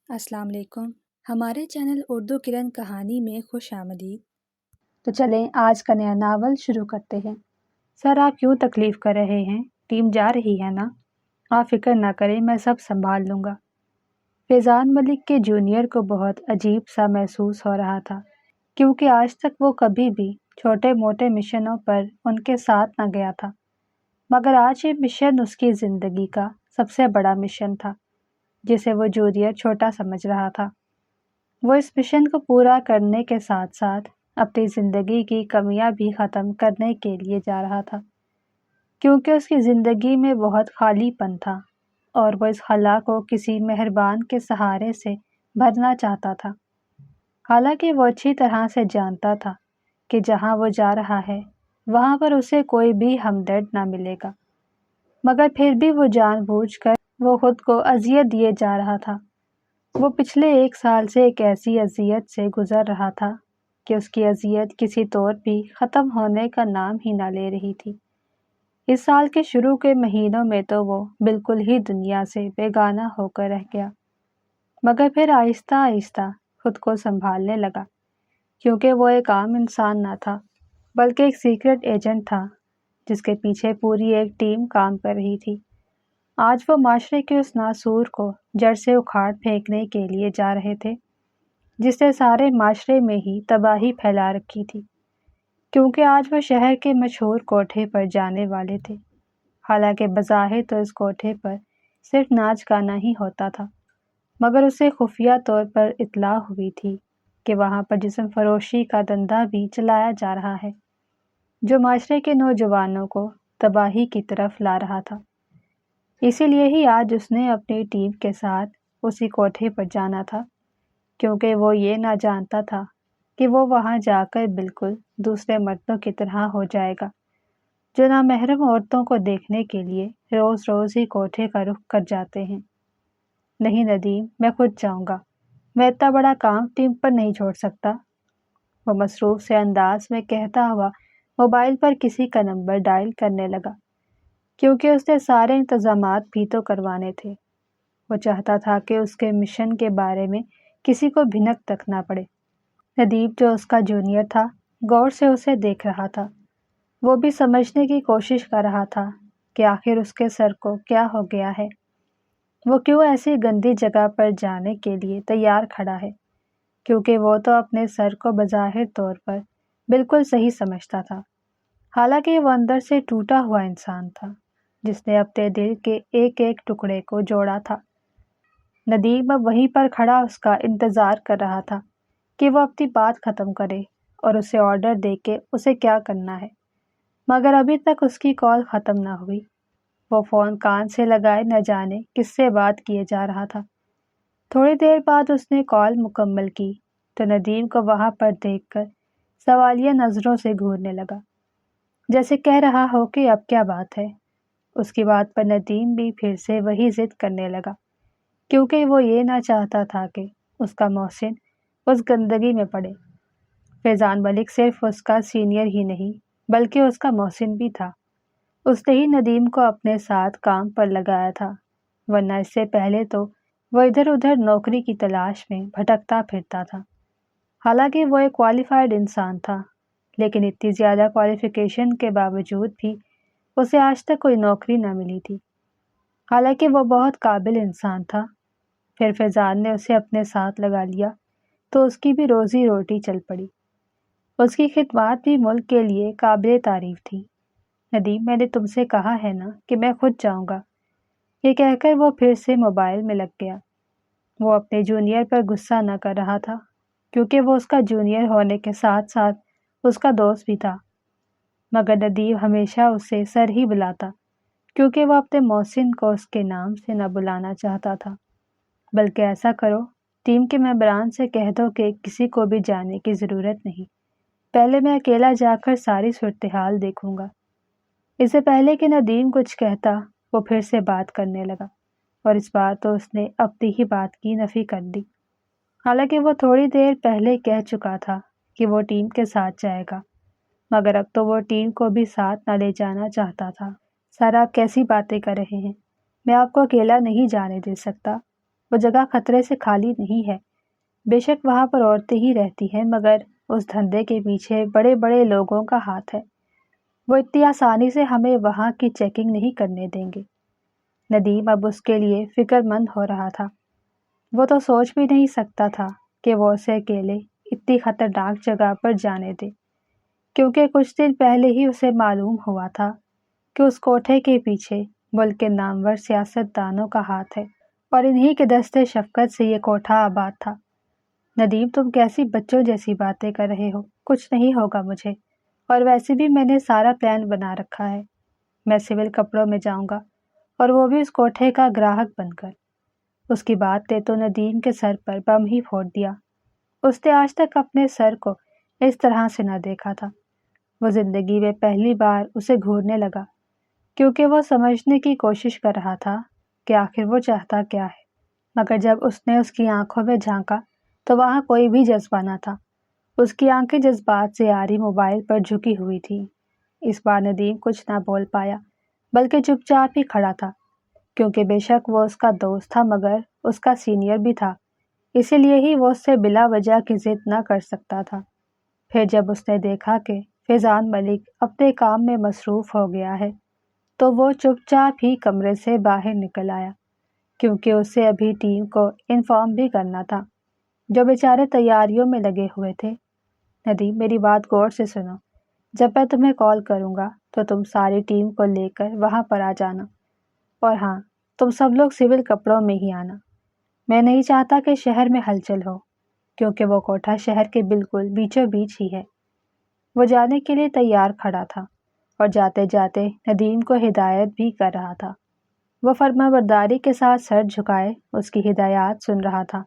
السلام علیکم۔ ہمارے چینل اردو کرن کہانی میں خوش آمدید۔ تو چلیں آج کا نیا ناول شروع کرتے ہیں۔ سر آپ کیوں تکلیف کر رہے ہیں؟ ٹیم جا رہی ہے نا؟ آپ فکر نہ کریں، میں سب سنبھال لوں گا۔ فیضان ملک کے جونیئر کو بہت عجیب سا محسوس ہو رہا تھا، کیونکہ آج تک وہ کبھی بھی چھوٹے موٹے مشنوں پر ان کے ساتھ نہ گیا تھا، مگر آج یہ مشن اس کی زندگی کا سب سے بڑا مشن تھا، جسے وہ جونیئر چھوٹا سمجھ رہا تھا۔ وہ اس مشن کو پورا کرنے کے ساتھ ساتھ اپنی زندگی کی کمیاں بھی ختم کرنے کے لیے جا رہا تھا، کیونکہ اس کی زندگی میں بہت خالی پن تھا اور وہ اس خلا کو کسی مہربان کے سہارے سے بھرنا چاہتا تھا۔ حالانکہ وہ اچھی طرح سے جانتا تھا کہ جہاں وہ جا رہا ہے وہاں پر اسے کوئی بھی ہمدرد نہ ملے گا، مگر پھر بھی وہ جان بوجھ کر وہ خود کو اذیت دیے جا رہا تھا۔ وہ پچھلے 1 سال سے ایک ایسی اذیت سے گزر رہا تھا کہ اس کی اذیت کسی طور بھی ختم ہونے کا نام ہی نہ لے رہی تھی۔ اس سال کے شروع کے مہینوں میں تو وہ بالکل ہی دنیا سے بیگانہ ہو کر رہ گیا، مگر پھر آہستہ آہستہ خود کو سنبھالنے لگا، کیونکہ وہ ایک عام انسان نہ تھا بلکہ ایک سیکرٹ ایجنٹ تھا جس کے پیچھے پوری ایک ٹیم کام کر رہی تھی۔ آج وہ معاشرے کے اس ناسور کو جڑ سے اکھاڑ پھینکنے کے لیے جا رہے تھے جس نے سارے معاشرے میں ہی تباہی پھیلا رکھی تھی، کیونکہ آج وہ شہر کے مشہور کوٹھے پر جانے والے تھے۔ حالانکہ بظاہر تو اس کوٹھے پر صرف ناچ گانا ہی ہوتا تھا، مگر اسے خفیہ طور پر اطلاع ہوئی تھی کہ وہاں پر جسم فروشی کا دھندا بھی چلایا جا رہا ہے، جو معاشرے کے نوجوانوں کو تباہی کی طرف لا رہا تھا۔ اسی لیے ہی آج اس نے اپنی ٹیم کے ساتھ اسی کوٹھے پر جانا تھا، کیونکہ وہ یہ نہ جانتا تھا کہ وہ وہاں جا کر بالکل دوسرے مردوں کی طرح ہو جائے گا، جو نامحرم عورتوں کو دیکھنے کے لیے روز روز ہی کوٹھے کا رخ کر جاتے ہیں۔ نہیں ندیم، میں خود جاؤں گا، میں اتنا بڑا کام ٹیم پر نہیں چھوڑ سکتا، وہ مصروف سے انداز میں کہتا ہوا موبائل پر کسی کا نمبر ڈائل کرنے لگا، کیونکہ اس نے سارے انتظامات بھی تو کروانے تھے۔ وہ چاہتا تھا کہ اس کے مشن کے بارے میں کسی کو بھنک تک نہ پڑے۔ ندیم جو اس کا جونیئر تھا غور سے اسے دیکھ رہا تھا، وہ بھی سمجھنے کی کوشش کر رہا تھا کہ آخر اس کے سر کو کیا ہو گیا ہے، وہ کیوں ایسی گندی جگہ پر جانے کے لیے تیار کھڑا ہے، کیونکہ وہ تو اپنے سر کو بظاہر طور پر بالکل صحیح سمجھتا تھا، حالانکہ وہ اندر سے ٹوٹا ہوا انسان تھا جس نے اپنے دل کے ایک ایک ٹکڑے کو جوڑا تھا۔ ندیم اب وہیں پر کھڑا اس کا انتظار کر رہا تھا کہ وہ اپنی بات ختم کرے اور اسے آرڈر دے کے اسے کیا کرنا ہے، مگر ابھی تک اس کی کال ختم نہ ہوئی۔ وہ فون کان سے لگائے نہ جانے کس سے بات کیے جا رہا تھا۔ تھوڑی دیر بعد اس نے کال مکمل کی تو ندیم کو وہاں پر دیکھ کر سوالیہ نظروں سے گھورنے لگا، جیسے کہہ رہا ہو کہ اب کیا بات ہے۔ اس کی بات پر ندیم بھی پھر سے وہی ضد کرنے لگا، کیونکہ وہ یہ نہ چاہتا تھا کہ اس کا محسن اس گندگی میں پڑے۔ فیضان ملک صرف اس کا سینئر ہی نہیں بلکہ اس کا محسن بھی تھا۔ اس نے ہی ندیم کو اپنے ساتھ کام پر لگایا تھا، ورنہ اس سے پہلے تو وہ ادھر ادھر نوکری کی تلاش میں بھٹکتا پھرتا تھا۔ حالانکہ وہ ایک کوالیفائڈ انسان تھا، لیکن اتنی زیادہ کوالیفیکیشن کے باوجود بھی اسے آج تک کوئی نوکری نہ ملی تھی، حالانکہ وہ بہت قابل انسان تھا۔ پھر فیضان نے اسے اپنے ساتھ لگا لیا تو اس کی بھی روزی روٹی چل پڑی۔ اس کی خدمات بھی ملک کے لیے قابل تعریف تھی۔ ندیم، میں نے تم سے کہا ہے نا کہ میں خود جاؤں گا، یہ کہہ کر وہ پھر سے موبائل میں لگ گیا۔ وہ اپنے جونیئر پر غصہ نہ کر رہا تھا، کیونکہ وہ اس کا جونیئر ہونے کے ساتھ ساتھ اس کا دوست بھی تھا، مگر ندیم ہمیشہ اسے سر ہی بلاتا، کیونکہ وہ اپنے محسن کو اس کے نام سے نہ بلانا چاہتا تھا۔ بلکہ ایسا کرو، ٹیم کے ممبران سے کہہ دو کہ کسی کو بھی جانے کی ضرورت نہیں، پہلے میں اکیلا جا کر ساری صورتحال دیکھوں گا۔ اس سے پہلے کہ ندیم کچھ کہتا وہ پھر سے بات کرنے لگا، اور اس بار تو اس نے اپنی ہی بات کی نفی کر دی۔ حالانکہ وہ تھوڑی دیر پہلے کہہ چکا تھا کہ وہ ٹیم کے ساتھ جائے گا، مگر اب تو وہ ٹیم کو بھی ساتھ نہ لے جانا چاہتا تھا۔ سر، آپ کیسی باتیں کر رہے ہیں؟ میں آپ کو اکیلا نہیں جانے دے سکتا۔ وہ جگہ خطرے سے خالی نہیں ہے۔ بے شک وہاں پر عورتیں ہی رہتی ہیں، مگر اس دھندے کے پیچھے بڑے بڑے لوگوں کا ہاتھ ہے۔ وہ اتنی آسانی سے ہمیں وہاں کی چیکنگ نہیں کرنے دیں گے۔ ندیم اب اس کے لیے فکر مند ہو رہا تھا۔ وہ تو سوچ بھی نہیں سکتا تھا کہ وہ اسے اکیلے اتنی خطرناک جگہ پر جانے دے، کیونکہ کچھ دن پہلے ہی اسے معلوم ہوا تھا کہ اس کوٹھے کے پیچھے ملک کے نامور سیاست دانوں کا ہاتھ ہے، اور انہی کے دستے شفقت سے یہ کوٹھا آباد تھا۔ ندیم، تم کیسی بچوں جیسی باتیں کر رہے ہو؟ کچھ نہیں ہوگا مجھے، اور ویسے بھی میں نے سارا پلان بنا رکھا ہے۔ میں سول کپڑوں میں جاؤں گا، اور وہ بھی اس کوٹھے کا گراہک بن کر۔ اس کی بات نے تو ندیم کے سر پر بم ہی پھوڑ دیا۔ اس نے آج تک اپنے سر کو اس طرح سے نہ دیکھا تھا۔ وہ زندگی میں پہلی بار اسے گھورنے لگا، کیونکہ وہ سمجھنے کی کوشش کر رہا تھا کہ آخر وہ چاہتا کیا ہے۔ مگر جب اس نے اس کی آنکھوں میں جھانکا تو وہاں کوئی بھی جذبہ نہ تھا۔ اس کی آنکھیں جذبات سے عاری موبائل پر جھکی ہوئی تھیں۔ اس بار ندیم کچھ نہ بول پایا، بلکہ چپ چاپ ہی کھڑا تھا، کیونکہ بے شک وہ اس کا دوست تھا مگر اس کا سینئر بھی تھا، اسی لیے ہی وہ اس سے بلا وجہ کی ضد نہ کر سکتا تھا۔ پھر جب اس نے دیکھا کہ فیضان ملک اپنے کام میں مصروف ہو گیا ہے تو وہ چپ چاپ ہی کمرے سے باہر نکل آیا، کیونکہ اسے ابھی ٹیم کو انفارم بھی کرنا تھا، جو بیچارے تیاریوں میں لگے ہوئے تھے۔ ندیم، میری بات غور سے سنو۔ جب میں تمہیں کال کروں گا تو تم ساری ٹیم کو لے کر وہاں پر آ جانا، اور ہاں، تم سب لوگ سول کپڑوں میں ہی آنا۔ میں نہیں چاہتا کہ شہر میں ہلچل ہو، کیونکہ وہ کوٹھا شہر کے بالکل بیچوں بیچ ہی ہے۔ وہ جانے کے لیے تیار کھڑا تھا، اور جاتے جاتے ندیم کو ہدایت بھی کر رہا تھا۔ وہ فرمانبرداری کے ساتھ سر جھکائے اس کی ہدایات سن رہا تھا۔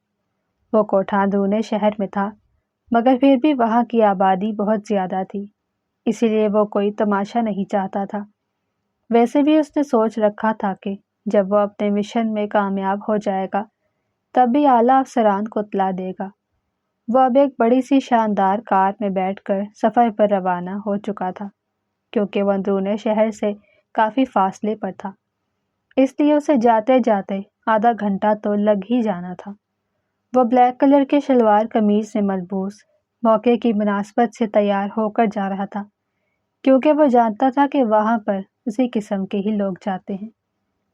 وہ کوٹھا اندرون شہر میں تھا، مگر پھر بھی وہاں کی آبادی بہت زیادہ تھی، اسی لیے وہ کوئی تماشا نہیں چاہتا تھا۔ ویسے بھی اس نے سوچ رکھا تھا کہ جب وہ اپنے مشن میں کامیاب ہو جائے گا تب بھی اعلیٰ افسران کو اطلاع دے گا۔ وہ اب ایک بڑی سی شاندار کار میں بیٹھ کر سفر پر روانہ ہو چکا تھا، کیونکہ وہ اندرون شہر سے کافی فاصلے پر تھا، اس لیے اسے جاتے جاتے آدھا گھنٹہ تو لگ ہی جانا تھا۔ وہ بلیک کلر کے شلوار قمیض میں ملبوس موقع کی مناسبت سے تیار ہو کر جا رہا تھا، کیونکہ وہ جانتا تھا کہ وہاں پر اسی قسم کے ہی لوگ جاتے ہیں۔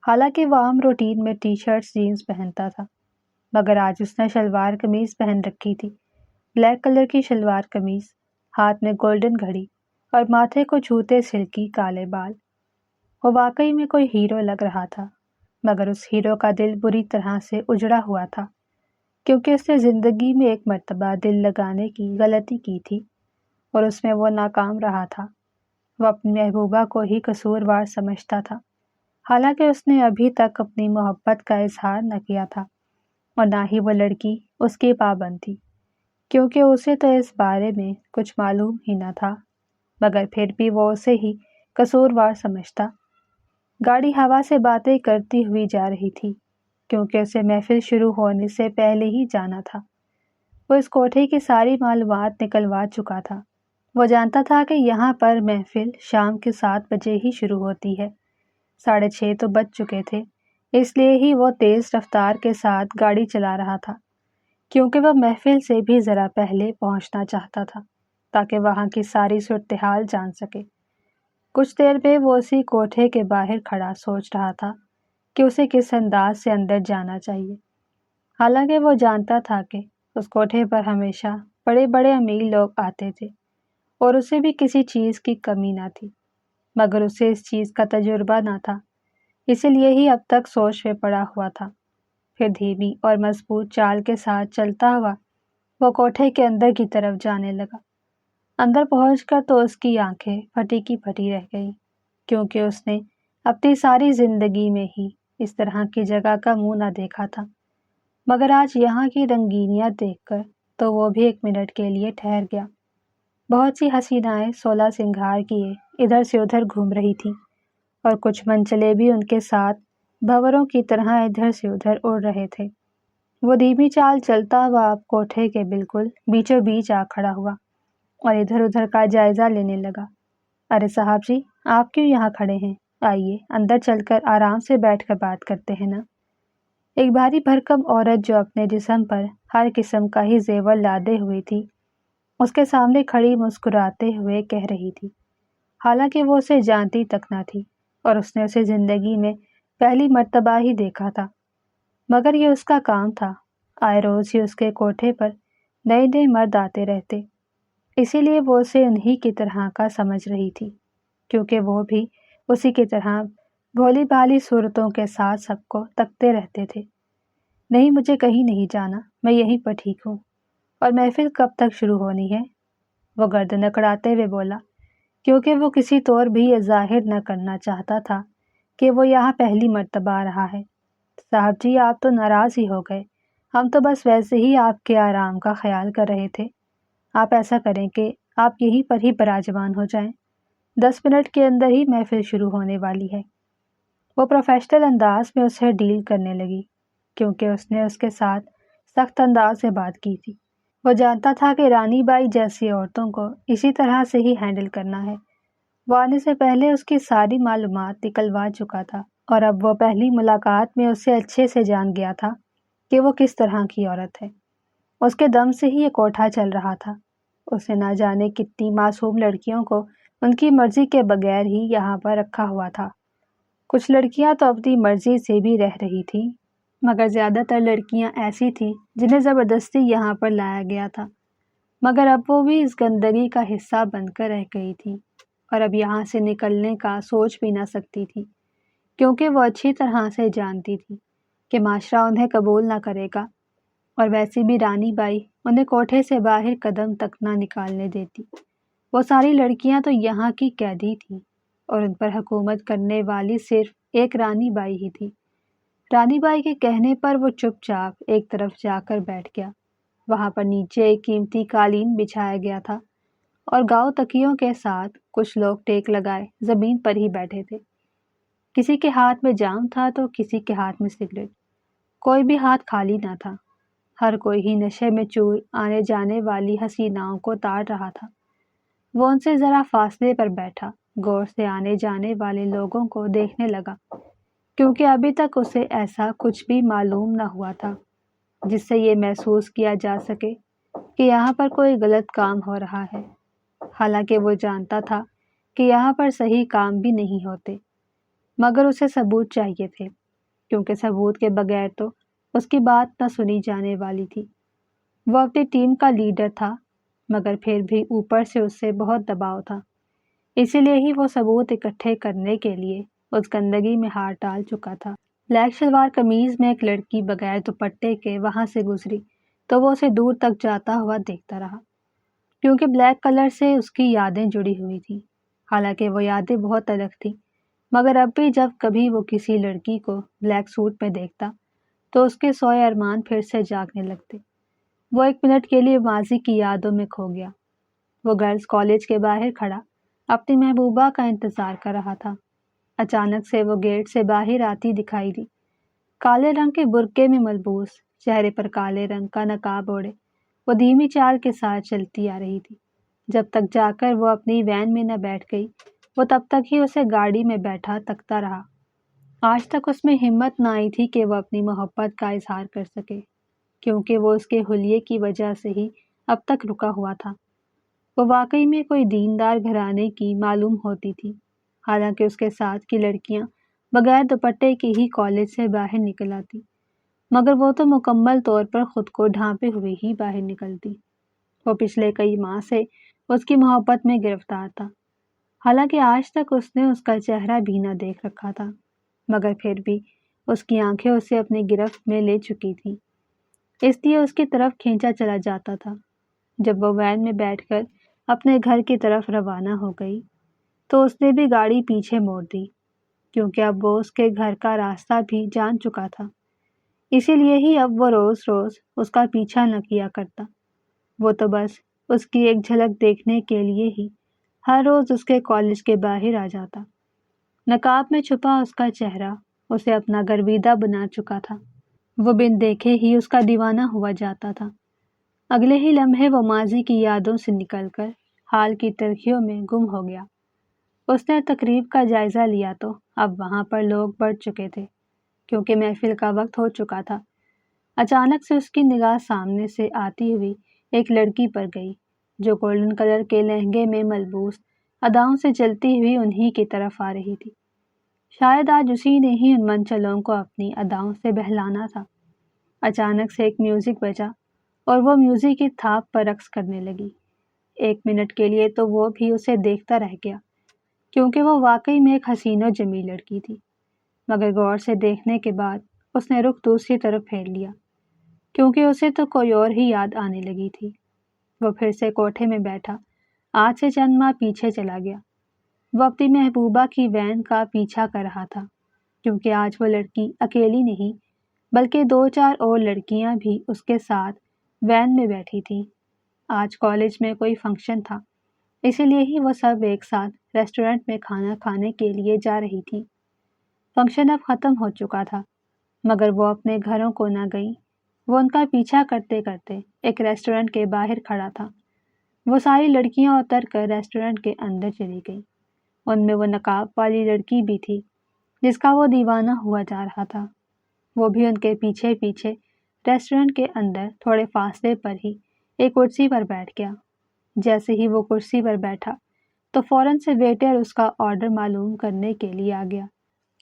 حالانکہ وہ عام روٹین میں ٹی شرٹس جینز پہنتا تھا، مگر آج اس نے شلوار قمیض پہن رکھی تھی، بلیک کلر کی شلوار قمیض، ہاتھ میں گولڈن گھڑی اور ماتھے کو چھوتے سلکی کالے بال۔ وہ واقعی میں کوئی ہیرو لگ رہا تھا، مگر اس ہیرو کا دل بری طرح سے اجڑا ہوا تھا، کیونکہ اس نے زندگی میں ایک مرتبہ دل لگانے کی غلطی کی تھی اور اس میں وہ ناکام رہا تھا۔ وہ اپنی محبوبہ کو ہی قصوروار سمجھتا تھا، حالانکہ اس نے ابھی تک اپنی محبت کا اظہار نہ کیا تھا، اور نہ ہی وہ لڑکی اس کی پابند تھی، کیونکہ اسے تو اس بارے میں کچھ معلوم ہی نہ تھا، مگر پھر بھی وہ اسے ہی قصوروار سمجھتا۔ گاڑی ہوا سے باتیں کرتی ہوئی جا رہی تھی، کیونکہ اسے محفل شروع ہونے سے پہلے ہی جانا تھا۔ وہ اس کوٹھے کی ساری معلومات نکلوا چکا تھا۔ وہ جانتا تھا کہ یہاں پر محفل شام کے 7 بجے ہی شروع ہوتی ہے، 6:30 تو بج چکے تھے، اس لیے ہی وہ تیز رفتار کے ساتھ گاڑی چلا رہا تھا، کیونکہ وہ محفل سے بھی ذرا پہلے پہنچنا چاہتا تھا تاکہ وہاں کی ساری صورتحال جان سکے۔ کچھ دیر میں وہ اسی کوٹھے کے باہر کھڑا سوچ رہا تھا کہ اسے کس انداز سے اندر جانا چاہیے۔ حالانکہ وہ جانتا تھا کہ اس کوٹھے پر ہمیشہ بڑے بڑے امیر لوگ آتے تھے اور اسے بھی کسی چیز کی کمی نہ تھی، مگر اسے اس چیز کا تجربہ نہ تھا، اسی لیے ہی اب تک سوچ میں پڑا ہوا تھا۔ پھر دھیمی اور مضبوط چال کے ساتھ چلتا ہوا وہ کوٹھے کے اندر کی طرف جانے لگا۔ اندر پہنچ کر تو اس کی آنکھیں پھٹی کی پھٹی رہ گئیں، کیونکہ اس نے اپنی ساری زندگی میں ہی اس طرح کی جگہ کا منہ نہ دیکھا تھا، مگر آج یہاں کی رنگینیاں دیکھ کر تو وہ بھی ایک منٹ کے لیے ٹھہر گیا۔ بہت سی حسینائیں 16 سنگھار کیے ادھر سے ادھر گھوم رہی تھیں، اور کچھ منچلے بھی ان کے ساتھ بھنوروں کی طرح ادھر سے ادھر اڑ رہے تھے۔ وہ دھیمی چال چلتا ہوا اب کوٹھے کے بالکل بیچوں بیچ آ کھڑا ہوا اور ادھر ادھر کا جائزہ لینے لگا۔ ارے صاحب جی، آپ کیوں یہاں کھڑے ہیں؟ آئیے اندر چل کر آرام سے بیٹھ کر بات کرتے ہیں نا۔ ایک بھاری بھرکم عورت جو اپنے جسم پر ہر قسم کا ہی زیور لادے ہوئی تھی، اس کے سامنے کھڑی مسکراتے ہوئے کہہ رہی تھی، حالانکہ وہ اسے جانتی تک نہ تھی اور اس نے اسے زندگی میں پہلی مرتبہ ہی دیکھا تھا، مگر یہ اس کا کام تھا۔ آئے روز ہی اس کے کوٹھے پر نئے نئے مرد آتے رہتے، اسی لیے وہ اسے انہی کی طرح کا سمجھ رہی تھی، کیونکہ وہ بھی اسی کی طرح بھولی بھالی صورتوں کے ساتھ سب کو تکتے رہتے تھے۔ نہیں، مجھے کہیں نہیں جانا، میں یہیں پر ٹھیک ہوں۔ اور محفل کب تک شروع ہونی ہے؟ وہ گردن اکڑاتے ہوئے بولا، کیونکہ وہ کسی طور بھی یہ ظاہر نہ کرنا چاہتا تھا کہ وہ یہاں پہلی مرتبہ آ رہا ہے۔ صاحب جی، آپ تو ناراض ہی ہو گئے، ہم تو بس ویسے ہی آپ کے آرام کا خیال کر رہے تھے۔ آپ ایسا کریں کہ آپ یہیں پر ہی براجمان ہو جائیں، 10 منٹ کے اندر ہی محفل شروع ہونے والی ہے۔ وہ پروفیشنل انداز میں اسے ڈیل کرنے لگی، کیونکہ اس نے اس کے ساتھ سخت انداز سے بات کی تھی۔ وہ جانتا تھا کہ رانی بائی جیسی عورتوں کو اسی طرح سے ہی ہینڈل کرنا ہے۔ وہ آنے سے پہلے اس کی ساری معلومات نکلوا چکا تھا، اور اب وہ پہلی ملاقات میں اسے اچھے سے جان گیا تھا کہ وہ کس طرح کی عورت ہے۔ اس کے دم سے ہی یہ کوٹھا چل رہا تھا۔ اس نے نہ جانے کتنی معصوم لڑکیوں کو ان کی مرضی کے بغیر ہی یہاں پر رکھا ہوا تھا۔ کچھ لڑکیاں تو اپنی مرضی سے بھی رہ رہی تھیں، مگر زیادہ تر لڑکیاں ایسی تھیں جنہیں زبردستی یہاں پر لایا گیا تھا، مگر اب وہ بھی اس گندگی کا حصہ بن کر رہ گئی تھی، اور اب یہاں سے نکلنے کا سوچ بھی نہ سکتی تھی، کیونکہ وہ اچھی طرح سے جانتی تھی کہ معاشرہ انہیں قبول نہ کرے گا، اور ویسے بھی رانی بائی انہیں کوٹھے سے باہر قدم تک نہ نکالنے دیتی۔ وہ ساری لڑکیاں تو یہاں کی قیدی تھیں، اور ان پر حکومت کرنے والی صرف ایک رانی بائی ہی تھی۔ رانی بائی کے کہنے پر وہ چپ چاپ ایک طرف جا کر بیٹھ گیا۔ وہاں پر نیچے ایک قیمتی قالین بچھایا گیا تھا، اور گاؤ تکیوں کے ساتھ کچھ لوگ ٹیک لگائے زمین پر ہی بیٹھے تھے۔ کسی کے ہاتھ میں جام تھا تو کسی کے ہاتھ میں سگریٹ، کوئی بھی ہاتھ خالی نہ تھا۔ ہر کوئی ہی نشے میں چور آنے جانے والی حسیناؤں کو تاڑ رہا تھا۔ وہ ان سے ذرا فاصلے پر بیٹھا غور سے آنے جانے والے لوگوں کو دیکھنے لگا، کیونکہ ابھی تک اسے ایسا کچھ بھی معلوم نہ ہوا تھا جس سے یہ محسوس کیا جا سکے کہ یہاں پر کوئی غلط کام ہو رہا ہے، حالانکہ وہ جانتا تھا کہ یہاں پر صحیح کام بھی نہیں ہوتے، مگر اسے ثبوت چاہیے تھے، کیونکہ ثبوت کے بغیر تو اس کی بات نہ سنی جانے والی تھی۔ وہ اپنی ٹیم کا لیڈر تھا، مگر پھر بھی اوپر سے اس سے بہت دباؤ تھا، اسی لیے ہی وہ ثبوت اکٹھے کرنے کے لیے اس گندگی میں ہاتھ ڈال چکا تھا۔ بلیک شلوار قمیض میں ایک لڑکی بغیر دوپٹے کے وہاں سے گزری تو وہ اسے دور تک جاتا ہوا دیکھتا رہا، کیونکہ بلیک کلر سے اس کی یادیں جڑی ہوئی تھیں۔ حالانکہ وہ یادیں بہت الگ تھیں، مگر اب بھی جب کبھی وہ کسی لڑکی کو بلیک سوٹ میں دیکھتا تو اس کے سوئے ارمان پھر سے جاگنے لگتے۔ وہ ایک منٹ کے لیے ماضی کی یادوں میں کھو گیا۔ وہ گرلز کالج کے باہر کھڑا اپنی محبوبہ کا انتظار کر رہا تھا۔ اچانک سے وہ گیٹ سے باہر آتی دکھائی دی، کالے رنگ کے برقعے میں ملبوس، چہرے پر کالے رنگ کا نقاب اوڑھے۔ وہ دھیمی چال کے ساتھ چلتی آ رہی تھی۔ جب تک جا کر وہ اپنی وین میں نہ بیٹھ گئی، وہ تب تک ہی اسے گاڑی میں بیٹھا تکتا رہا۔ آج تک اس میں ہمت نہ آئی تھی کہ وہ اپنی محبت کا اظہار کر سکے، کیونکہ وہ اس کے حلیے کی وجہ سے ہی اب تک رکا ہوا تھا۔ وہ واقعی میں کوئی دیندار گھرانے کی معلوم ہوتی تھی، حالانکہ اس کے ساتھ کی لڑکیاں بغیر دوپٹے کے ہی کالج سے باہر نکل آتی، مگر وہ تو مکمل طور پر خود کو ڈھانپے ہوئے ہی باہر نکلتی۔ وہ پچھلے کئی ماہ سے اس کی محبت میں گرفتار تھا، حالانکہ آج تک اس نے اس کا چہرہ بھی نہ دیکھ رکھا تھا، مگر پھر بھی اس کی آنکھیں اسے اپنی گرفت میں لے چکی تھیں، اس لیے اس کی طرف کھینچا چلا جاتا تھا۔ جب وہ وین میں بیٹھ کر اپنے گھر کی طرف روانہ ہو گئی تو اس نے بھی گاڑی پیچھے موڑ دی، کیونکہ اب وہ اس کے گھر کا راستہ بھی جان چکا تھا۔ اسی لیے ہی اب وہ روز روز اس کا پیچھا نہ کیا کرتا، وہ تو بس اس کی ایک جھلک دیکھنے کے لیے ہی ہر روز اس کے کالج کے باہر آ جاتا۔ نقاب میں چھپا اس کا چہرہ اسے اپنا گرویدہ بنا چکا تھا۔ وہ بن دیکھے ہی اس کا دیوانہ ہوا جاتا تھا۔ اگلے ہی لمحے وہ ماضی کی یادوں سے نکل کر حال کی تلخیوں میں گم ہو گیا۔ اس نے تقریب کا جائزہ لیا تو اب وہاں پر لوگ بڑھ چکے تھے۔ کیونکہ محفل کا وقت ہو چکا تھا۔ اچانک سے اس کی نگاہ سامنے سے آتی ہوئی ایک لڑکی پر گئی جو گولڈن کلر کے لہنگے میں ملبوس اداؤں سے چلتی ہوئی انہی کی طرف آ رہی تھی۔ شاید آج اسی نے ہی ان منچلوں کو اپنی اداؤں سے بہلانا تھا۔ اچانک سے ایک میوزک بجا اور وہ میوزک کی تھاپ پر رقص کرنے لگی۔ 1 منٹ کے لیے تو وہ بھی اسے دیکھتا رہ گیا کیونکہ وہ واقعی میں ایک حسین و جمیل لڑکی تھی، مگر غور سے دیکھنے کے بعد اس نے رخ دوسری طرف پھیر لیا کیونکہ اسے تو کوئی اور ہی یاد آنے لگی تھی۔ وہ پھر سے کوٹھے میں بیٹھا آج سے چند ماہ پیچھے چلا گیا۔ وہ اپنی محبوبہ کی وین کا پیچھا کر رہا تھا کیونکہ آج وہ لڑکی اکیلی نہیں بلکہ 2-4 اور لڑکیاں بھی اس کے ساتھ وین میں بیٹھی تھیں۔ آج کالج میں کوئی فنکشن تھا، اسی لیے ہی وہ سب ایک ساتھ ریسٹورنٹ میں کھانا کھانے کے لیے جا رہی تھی۔ فنکشن اب ختم ہو چکا تھا مگر وہ اپنے گھروں کو نہ گئی۔ وہ ان کا پیچھا کرتے کرتے ایک ریسٹورنٹ کے باہر کھڑا تھا۔ وہ ساری لڑکیاں اتر کر ریسٹورنٹ کے اندر چلی گئیں۔ ان میں وہ نقاب والی لڑکی بھی تھی جس کا وہ دیوانہ ہوا جا رہا تھا۔ وہ بھی ان کے پیچھے پیچھے ریسٹورنٹ کے اندر تھوڑے فاصلے پر ہی ایک کرسی پر بیٹھ گیا۔ جیسے ہی وہ کرسی پر بیٹھا تو فوراً سے ویٹر اس کا آرڈر معلوم کرنے کے لیے آ گیا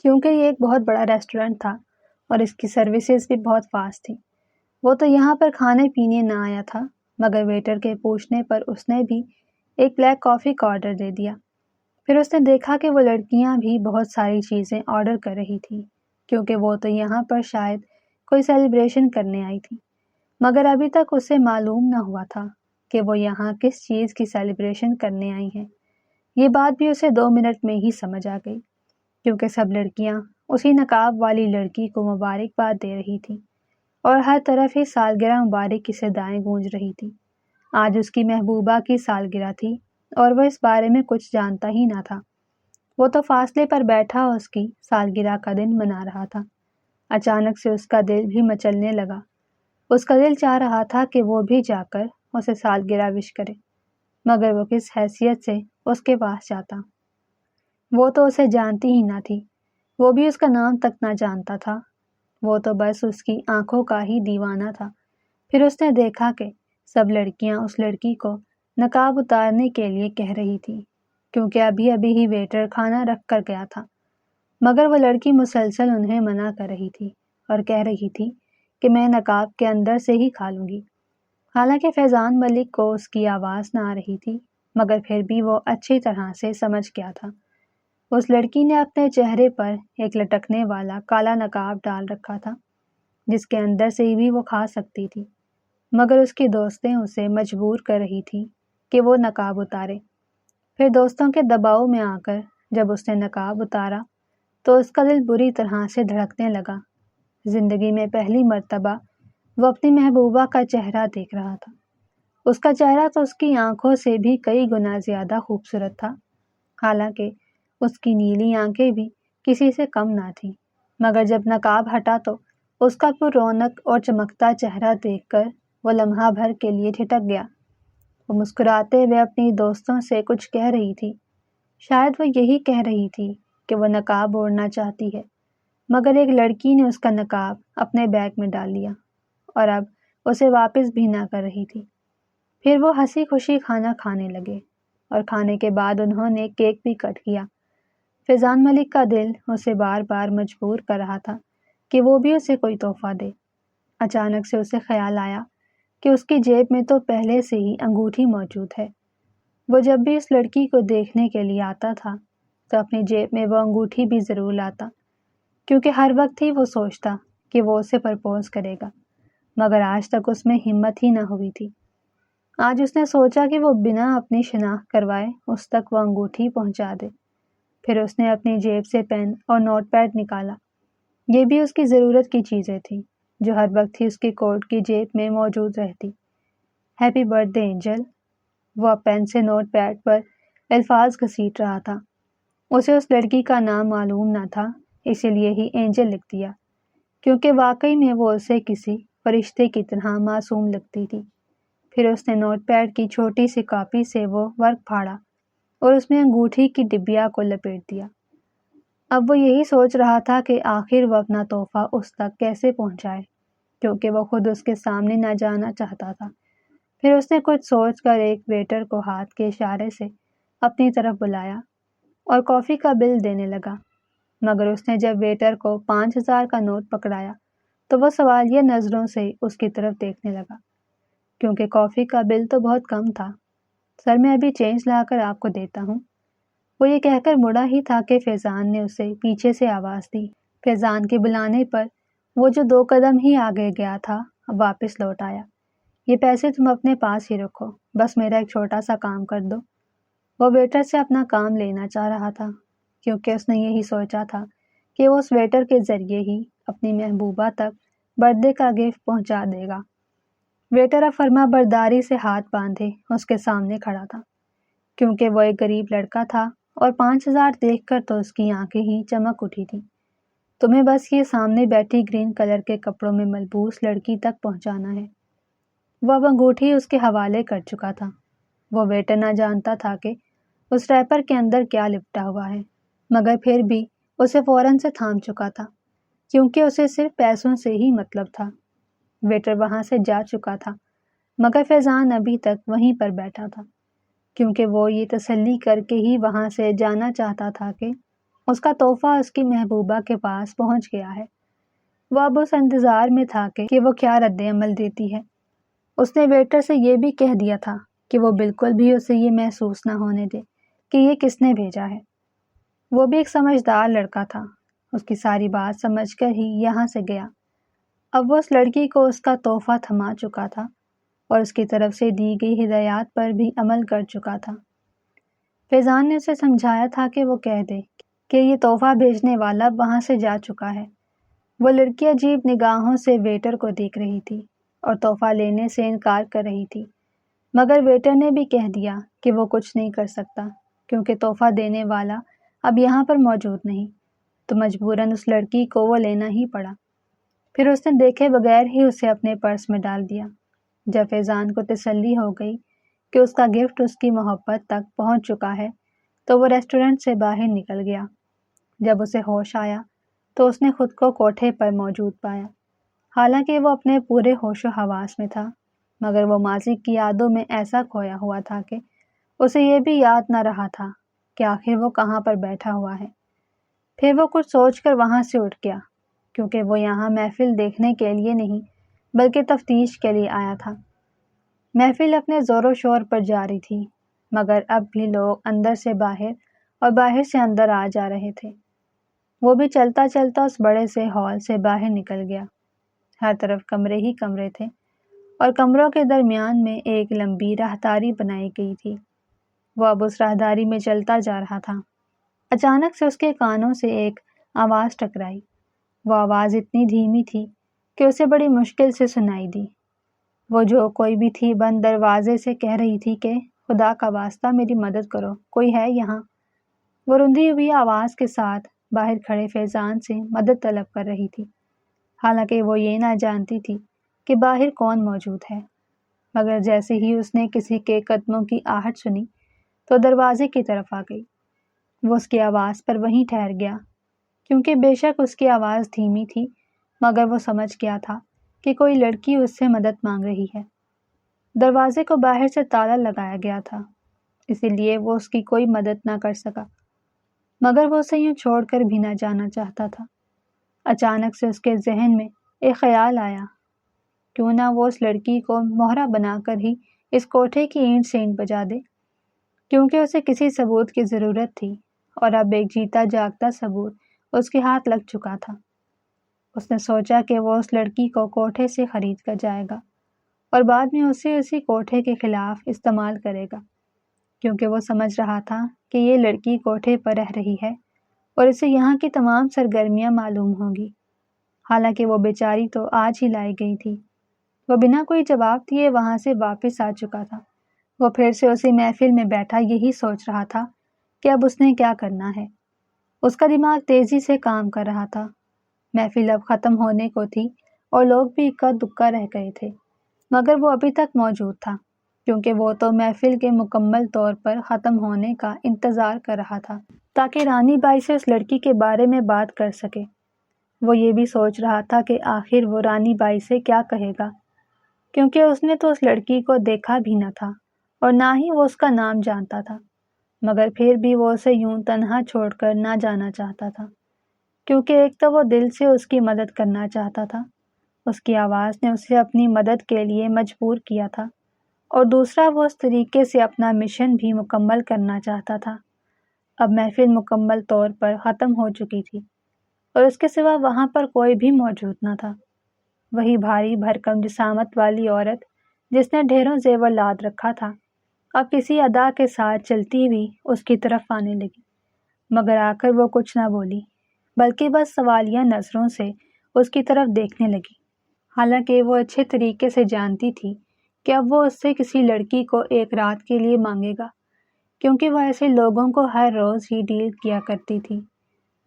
کیونکہ یہ ایک بہت بڑا ریسٹورنٹ تھا اور اس کی سروسز بھی بہت فاسٹ تھی۔ وہ تو یہاں پر کھانے پینے نہ آیا تھا مگر ویٹر کے پوچھنے پر اس نے بھی ایک بلیک کافی کا آرڈر دے دیا۔ پھر اس نے دیکھا کہ وہ لڑکیاں بھی بہت ساری چیزیں آرڈر کر رہی تھیں کیونکہ وہ تو یہاں پر شاید کوئی سیلیبریشن کرنے آئی تھی، مگر ابھی تک اسے معلوم نہ ہوا تھا کہ وہ یہاں کس چیز کی سیلیبریشن کرنے آئی ہیں۔ یہ بات بھی اسے 2 منٹ میں ہی سمجھ آ گئی کیونکہ سب لڑکیاں اسی نقاب والی لڑکی کو مبارکباد دے رہی تھیں اور ہر طرف ہی سالگرہ مبارک کی صدائیں گونج رہی تھیں۔ آج اس کی محبوبہ کی سالگرہ تھی اور وہ اس بارے میں کچھ جانتا ہی نہ تھا۔ وہ تو فاصلے پر بیٹھا اس کی سالگرہ کا دن منا رہا تھا۔ اچانک سے اس کا دل بھی مچلنے لگا۔ اس کا دل چاہ رہا تھا کہ وہ بھی جا کر اسے سالگرہ وش کرے، مگر وہ کس حیثیت سے اس کے پاس جاتا؟ وہ تو اسے جانتی ہی نہ تھی، وہ بھی اس کا نام تک نہ جانتا تھا۔ وہ تو بس اس کی آنکھوں کا ہی دیوانہ تھا۔ پھر اس نے دیکھا کہ سب لڑکیاں اس لڑکی کو نقاب اتارنے کے لیے کہہ رہی تھی کیونکہ ابھی ابھی ہی ویٹر کھانا رکھ کر گیا تھا، مگر وہ لڑکی مسلسل انہیں منع کر رہی تھی اور کہہ رہی تھی کہ میں نقاب کے اندر سے ہی کھا لوں گی۔ حالانکہ فیضان ملک کو اس کی آواز نہ آ رہی تھی مگر پھر بھی وہ اچھی طرح سے سمجھ گیا تھا۔ اس لڑکی نے اپنے چہرے پر ایک لٹکنے والا کالا نقاب ڈال رکھا تھا جس کے اندر سے بھی وہ کھا سکتی تھی، مگر اس کی دوستیں اسے مجبور کر رہی تھی کہ وہ نقاب اتارے۔ پھر دوستوں کے دباؤ میں آ کر جب اس نے نقاب اتارا تو اس کا دل بری طرح سے دھڑکنے لگا۔ زندگی میں پہلی مرتبہ وہ اپنی محبوبہ کا چہرہ دیکھ رہا تھا۔ اس کا چہرہ تو اس کی آنکھوں سے بھی کئی گنا زیادہ خوبصورت تھا، حالانکہ اس کی نیلی آنکھیں بھی کسی سے کم نہ تھیں، مگر جب نقاب ہٹا تو اس کا پر رونق اور چمکتا چہرہ دیکھ کر وہ لمحہ بھر کے لیے ٹھٹک گیا۔ وہ مسکراتے ہوئے اپنی دوستوں سے کچھ کہہ رہی تھی، شاید وہ یہی کہہ رہی تھی کہ وہ نقاب اوڑھنا چاہتی ہے، مگر ایک لڑکی نے اس کا نقاب اپنے بیگ میں ڈال لیا اور اب اسے واپس بھی نہ کر رہی تھی۔ پھر وہ ہنسی خوشی کھانا کھانے لگے اور کھانے کے بعد انہوں نے کیک بھی کٹ کیا۔ فیضان ملک کا دل اسے بار بار مجبور کر رہا تھا کہ وہ بھی اسے کوئی تحفہ دے۔ اچانک سے اسے خیال آیا کہ اس کی جیب میں تو پہلے سے ہی انگوٹھی موجود ہے۔ وہ جب بھی اس لڑکی کو دیکھنے کے لیے آتا تھا تو اپنی جیب میں وہ انگوٹھی بھی ضرور لاتا کیونکہ ہر وقت ہی وہ سوچتا کہ وہ اسے پرپوز کرے گا، مگر آج تک اس میں ہمت ہی نہ ہوئی تھی۔ آج اس نے سوچا کہ وہ بنا اپنی شناخت کروائے اس تک وہ انگوٹھی پہنچا دے۔ پھر اس نے اپنی جیب سے پین اور نوٹ پیڈ نکالا۔ یہ بھی اس کی ضرورت کی چیزیں تھیں جو ہر وقت ہی اس کی کوٹ کی جیب میں موجود رہتی۔ Happy birthday angel. وہ اب پین سے نوٹ پیڈ پر الفاظ گھسیٹ رہا تھا۔ اسے اس لڑکی کا نام معلوم نہ تھا، اسی لیے ہی اینجل لکھ دیا کیونکہ واقعی میں وہ اسے کسی فرشتے کی طرح معصوم لگتی تھی۔ پھر اس نے نوٹ پیڈ کی چھوٹی سی کاپی سے وہ ورق پھاڑا اور اس میں انگوٹھی کی ڈبیا کو لپیٹ دیا۔ اب وہ یہی سوچ رہا تھا کہ آخر وہ اپنا تحفہ اس تک کیسے پہنچائے، کیونکہ وہ خود اس کے سامنے نہ جانا چاہتا تھا۔ پھر اس نے کچھ سوچ کر ایک ویٹر کو ہاتھ کے اشارے سے اپنی طرف بلایا اور کافی کا بل دینے لگا، مگر اس نے جب ویٹر کو 5,000 کا نوٹ پکڑایا تو وہ سوالیہ نظروں سے اس کی طرف دیکھنے لگا، کیونکہ کافی کا بل تو بہت کم تھا۔ سر میں ابھی چینج لا کر آپ کو دیتا ہوں۔ وہ یہ کہہ کر مڑا ہی تھا کہ فیضان نے اسے پیچھے سے آواز دی۔ فیضان کے بلانے پر وہ جو 2 قدم ہی آگے گیا تھا واپس لوٹ آیا۔ یہ پیسے تم اپنے پاس ہی رکھو، بس میرا ایک چھوٹا سا کام کر دو۔ وہ ویٹر سے اپنا کام لینا چاہ رہا تھا، کیونکہ اس نے یہی سوچا تھا کہ وہ اس ویٹر کے ذریعے ہی اپنی محبوبہ تک برتھ ڈے کا گفٹ پہنچا دے گا۔ ویٹر اب فرما برداری سے ہاتھ باندھے اس کے سامنے کھڑا تھا، کیونکہ وہ ایک غریب لڑکا تھا اور 5,000 دیکھ کر تو اس کی آنکھیں ہی چمک اٹھی تھیں۔ تمہیں بس یہ سامنے بیٹھی گرین کلر کے کپڑوں میں ملبوس لڑکی تک پہنچانا ہے۔ وہ اب انگوٹھی اس کے حوالے کر چکا تھا۔ وہ ویٹر نہ جانتا تھا کہ اس ریپر کے اندر کیا لپٹا ہوا ہے، مگر پھر بھی اسے فوراً سے تھام چکا تھا، کیونکہ اسے صرف پیسوں سے ہی مطلب تھا۔ ویٹر وہاں سے جا چکا تھا، مگر فیضان ابھی تک وہیں پر بیٹھا تھا، کیونکہ وہ یہ تسلی کر کے ہی وہاں سے جانا چاہتا تھا کہ اس کا تحفہ اس کی محبوبہ کے پاس پہنچ گیا ہے۔ وہ اب اس انتظار میں تھا کہ وہ کیا رد عمل دیتی ہے۔ اس نے ویٹر سے یہ بھی کہہ دیا تھا کہ وہ بالکل بھی اسے یہ محسوس نہ ہونے دے کہ یہ کس نے بھیجا ہے۔ وہ بھی ایک سمجھدار لڑکا تھا، اس کی ساری بات سمجھ کر ہی یہاں سے گیا۔ اب وہ اس لڑکی کو اس کا تحفہ تھما چکا تھا اور اس کی طرف سے دی گئی ہدایات پر بھی عمل کر چکا تھا۔ فیضان نے اسے سمجھایا تھا کہ وہ کہہ دے کہ یہ تحفہ بھیجنے والا وہاں سے جا چکا ہے۔ وہ لڑکی عجیب نگاہوں سے ویٹر کو دیکھ رہی تھی اور تحفہ لینے سے انکار کر رہی تھی، مگر ویٹر نے بھی کہہ دیا کہ وہ کچھ نہیں کر سکتا، کیونکہ تحفہ دینے والا اب یہاں پر موجود نہیں، تو مجبوراً اس لڑکی کو وہ لینا ہی پڑا۔ پھر اس نے دیکھے بغیر ہی اسے اپنے پرس میں ڈال دیا۔ جب فیضان کو تسلی ہو گئی کہ اس کا گفٹ اس کی محبت تک پہنچ چکا ہے تو وہ ریسٹورنٹ سے باہر نکل گیا۔ جب اسے ہوش آیا تو اس نے خود کو کوٹھے پر موجود پایا۔ حالانکہ وہ اپنے پورے ہوش و حواس میں تھا، مگر وہ ماضی کی یادوں میں ایسا کھویا ہوا تھا کہ اسے یہ بھی یاد نہ رہا تھا کہ آخر وہ کہاں پر بیٹھا ہوا ہے۔ پھر وہ کچھ سوچ کر وہاں سے اٹھ گیا، کیونکہ وہ یہاں محفل دیکھنے کے لیے نہیں بلکہ تفتیش کے لیے آیا تھا۔ محفل اپنے زور و شور پر جاری تھی، مگر اب بھی لوگ اندر سے باہر اور باہر سے اندر آ جا رہے تھے۔ وہ بھی چلتا چلتا اس بڑے سے ہال سے باہر نکل گیا۔ ہر طرف کمرے ہی کمرے تھے اور کمروں کے درمیان میں ایک لمبی راہداری بنائی گئی تھی۔ وہ اب اس راہداری میں چلتا جا رہا تھا۔ اچانک سے اس کے کانوں سے ایک آواز ٹکرائی۔ وہ آواز اتنی دھیمی تھی کہ اسے بڑی مشکل سے سنائی دی۔ وہ جو کوئی بھی تھی بند دروازے سے کہہ رہی تھی کہ خدا کا واسطہ میری مدد کرو، کوئی ہے یہاں؟ وہ رندھی ہوئی آواز کے ساتھ باہر کھڑے فیضان سے مدد طلب کر رہی تھی، حالانکہ وہ یہ نہ جانتی تھی کہ باہر کون موجود ہے۔ مگر جیسے ہی اس نے کسی کے قدموں کی آہٹ سنی تو دروازے کی طرف آ گئی۔ وہ اس کی آواز پر وہیں ٹھہر گیا، کیونکہ بے شک اس کی آواز دھیمی تھی، مگر وہ سمجھ گیا تھا کہ کوئی لڑکی اس سے مدد مانگ رہی ہے۔ دروازے کو باہر سے تالا لگایا گیا تھا، اسی لیے وہ اس کی کوئی مدد نہ کر سکا، مگر وہ اسے یوں چھوڑ کر بھی نہ جانا چاہتا تھا۔ اچانک سے اس کے ذہن میں ایک خیال آیا، کیوں نہ وہ اس لڑکی کو مہرہ بنا کر ہی اس کوٹھے کی اینٹ سے اینٹ بجا دے، کیونکہ اسے کسی ثبوت کی ضرورت تھی اور اب ایک جیتا جاگتا ثبوت اس کے ہاتھ لگ چکا تھا۔ اس نے سوچا کہ وہ اس لڑکی کو کوٹھے سے خرید کر جائے گا اور بعد میں اسے اسی کوٹھے کے خلاف استعمال کرے گا، کیونکہ وہ سمجھ رہا تھا کہ یہ لڑکی کوٹھے پر رہ رہی ہے اور اسے یہاں کی تمام سرگرمیاں معلوم ہوں گی۔ حالانکہ وہ بیچاری تو آج ہی لائی گئی تھی۔ وہ بنا کوئی جواب دیے وہاں سے واپس آ چکا تھا۔ وہ پھر سے اسی محفل میں بیٹھا یہی سوچ رہا تھا کہ اب اس نے کیا کرنا ہے۔ اس کا دماغ تیزی سے کام کر رہا تھا۔ محفل اب ختم ہونے کو تھی اور لوگ بھی اکا دکا رہ گئے تھے، مگر وہ ابھی تک موجود تھا، کیونکہ وہ تو محفل کے مکمل طور پر ختم ہونے کا انتظار کر رہا تھا۔ تاکہ رانی بائی سے اس لڑکی کے بارے میں بات کر سکے۔ وہ یہ بھی سوچ رہا تھا کہ آخر وہ رانی بائی سے کیا کہے گا، کیونکہ اس نے تو اس لڑکی کو دیکھا بھی نہ تھا اور نہ ہی وہ اس کا نام جانتا تھا، مگر پھر بھی وہ اسے یوں تنہا چھوڑ کر نہ جانا چاہتا تھا، کیونکہ ایک تو وہ دل سے اس کی مدد کرنا چاہتا تھا، اس کی آواز نے اسے اپنی مدد کے لیے مجبور کیا تھا، اور دوسرا وہ اس طریقے سے اپنا مشن بھی مکمل کرنا چاہتا تھا۔ اب محفل مکمل طور پر ختم ہو چکی تھی اور اس کے سوا وہاں پر کوئی بھی موجود نہ تھا۔ وہی بھاری بھرکم جسامت والی عورت جس نے ڈھیروں زیور لاد رکھا تھا، اب کسی ادا کے ساتھ چلتی ہوئی اس کی طرف آنے لگی، مگر آ کر وہ کچھ نہ بولی، بلکہ بس سوالیہ نظروں سے اس کی طرف دیکھنے لگی، حالانکہ وہ اچھے طریقے سے جانتی تھی کہ اب وہ اس سے کسی لڑکی کو ایک رات کے لیے مانگے گا، کیونکہ وہ ایسے لوگوں کو ہر روز ہی ڈیل کیا کرتی تھی۔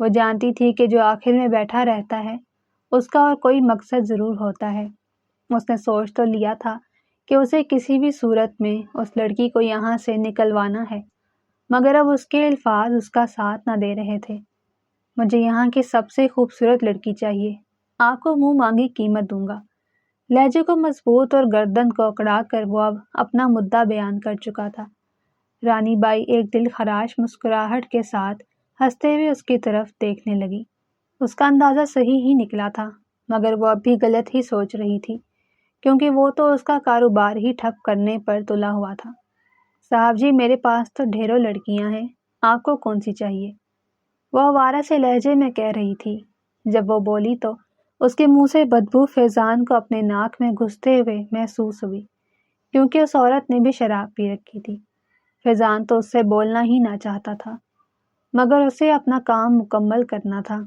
وہ جانتی تھی کہ جو آخر میں بیٹھا رہتا ہے اس کا اور کوئی مقصد ضرور ہوتا ہے۔ اس نے سوچ تو لیا تھا کہ اسے کسی بھی صورت میں اس لڑکی کو یہاں سے نکلوانا ہے، مگر اب اس کے الفاظ اس کا ساتھ نہ دے رہے تھے۔ مجھے یہاں کی سب سے خوبصورت لڑکی چاہیے، آپ کو منہ مانگی قیمت دوں گا۔ لہجے کو مضبوط اور گردن کو اکڑا کر وہ اب اپنا مدعا بیان کر چکا تھا۔ رانی بائی ایک دل خراش مسکراہٹ کے ساتھ ہنستے ہوئے اس کی طرف دیکھنے لگی۔ اس کا اندازہ صحیح ہی نکلا تھا، مگر وہ اب بھی غلط ہی سوچ رہی تھی، کیونکہ وہ تو اس کا کاروبار ہی ٹھپ کرنے پر تلا ہوا تھا۔ صاحب جی، میرے پاس تو ڈھیروں لڑکیاں ہیں، آپ کو کون سی چاہیے؟ وہ آوارہ سے لہجے میں کہہ رہی تھی۔ جب وہ بولی تو اس کے منہ سے بدبو فیضان کو اپنے ناک میں گھستے ہوئے محسوس ہوئی، کیونکہ اس عورت نے بھی شراب پی رکھی تھی۔ فیضان تو اس سے بولنا ہی نہ چاہتا تھا، مگر اسے اپنا کام مکمل کرنا تھا،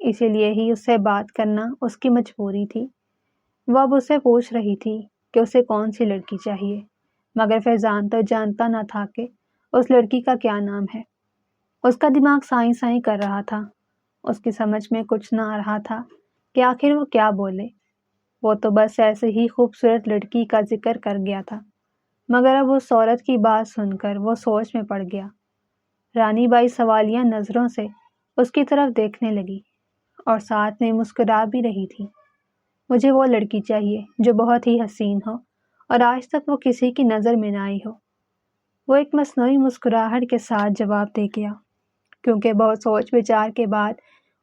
اسی لیے ہی اس سے بات کرنا اس کی مجبوری تھی۔ وہ اب اسے پوچھ رہی تھی کہ اسے کون سی لڑکی چاہیے، مگر فیضان تو جانتا نہ تھا کہ اس لڑکی کا کیا نام ہے۔ اس کا دماغ سائیں سائیں کر رہا تھا، اس کی سمجھ میں کچھ نہ آ رہا تھا کہ آخر وہ کیا بولے۔ وہ تو بس ایسے ہی خوبصورت لڑکی کا ذکر کر گیا تھا، مگر اب اس عورت کی بات سن کر وہ سوچ میں پڑ گیا۔ رانی بائی سوالیہ نظروں سے اس کی طرف دیکھنے لگی اور ساتھ میں مسکرا بھی رہی تھی۔ مجھے وہ لڑکی چاہیے جو بہت ہی حسین ہو اور آج تک وہ کسی کی نظر میں نہ آئی ہو۔ وہ ایک مصنوعی مسکراہٹ کے ساتھ جواب دے گیا، کیونکہ بہت سوچ بچار کے بعد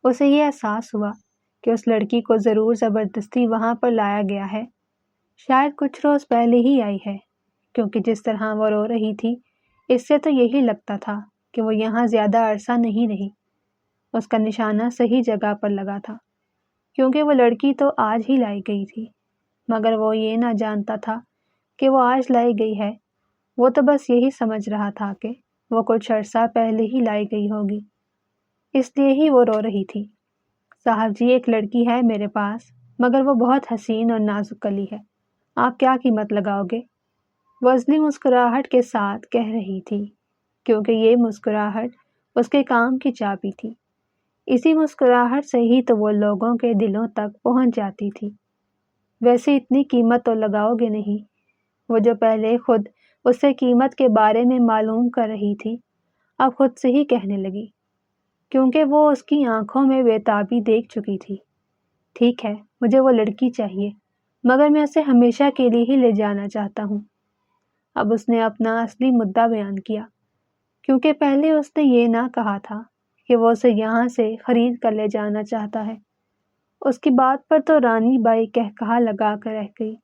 اسے یہ احساس ہوا کہ اس لڑکی کو ضرور زبردستی وہاں پر لایا گیا ہے، شاید کچھ روز پہلے ہی آئی ہے، کیونکہ جس طرح وہ رو رہی تھی اس سے تو یہی لگتا تھا کہ وہ یہاں زیادہ عرصہ نہیں رہی۔ اس کا نشانہ صحیح جگہ پر لگا تھا، کیونکہ وہ لڑکی تو آج ہی لائی گئی تھی، مگر وہ یہ نہ جانتا تھا کہ وہ آج لائی گئی ہے۔ وہ تو بس یہی سمجھ رہا تھا کہ وہ کچھ عرصہ پہلے ہی لائی گئی ہوگی، اس لیے ہی وہ رو رہی تھی۔ صاحب جی، ایک لڑکی ہے میرے پاس، مگر وہ بہت حسین اور نازک کلی ہے، آپ کیا قیمت لگاؤ گے؟ وہ ازلی مسکراہٹ کے ساتھ کہہ رہی تھی، کیونکہ یہ مسکراہٹ اس کے کام کی چابی تھی۔ اسی مسکراہٹ سے ہی تو وہ لوگوں کے دلوں تک پہنچ جاتی تھی۔ ویسے اتنی قیمت تو لگاؤ گے نہیں؟ وہ جو پہلے خود اس سے قیمت کے بارے میں معلوم کر رہی تھی، اب خود سے ہی کہنے لگی، کیونکہ وہ اس کی آنکھوں میں بے تابی دیکھ چکی تھی۔ ٹھیک ہے، مجھے وہ لڑکی چاہیے، مگر میں اسے ہمیشہ کے لیے ہی لے جانا چاہتا ہوں۔ اب اس نے اپنا اصلی مدعا بیان کیا، کیونکہ پہلے اس نے یہ نہ کہا تھا کہ وہ اسے یہاں سے خرید کر لے جانا چاہتا ہے۔ اس کی بات پر تو رانی بائی قہقہا لگا کر رہ گئی،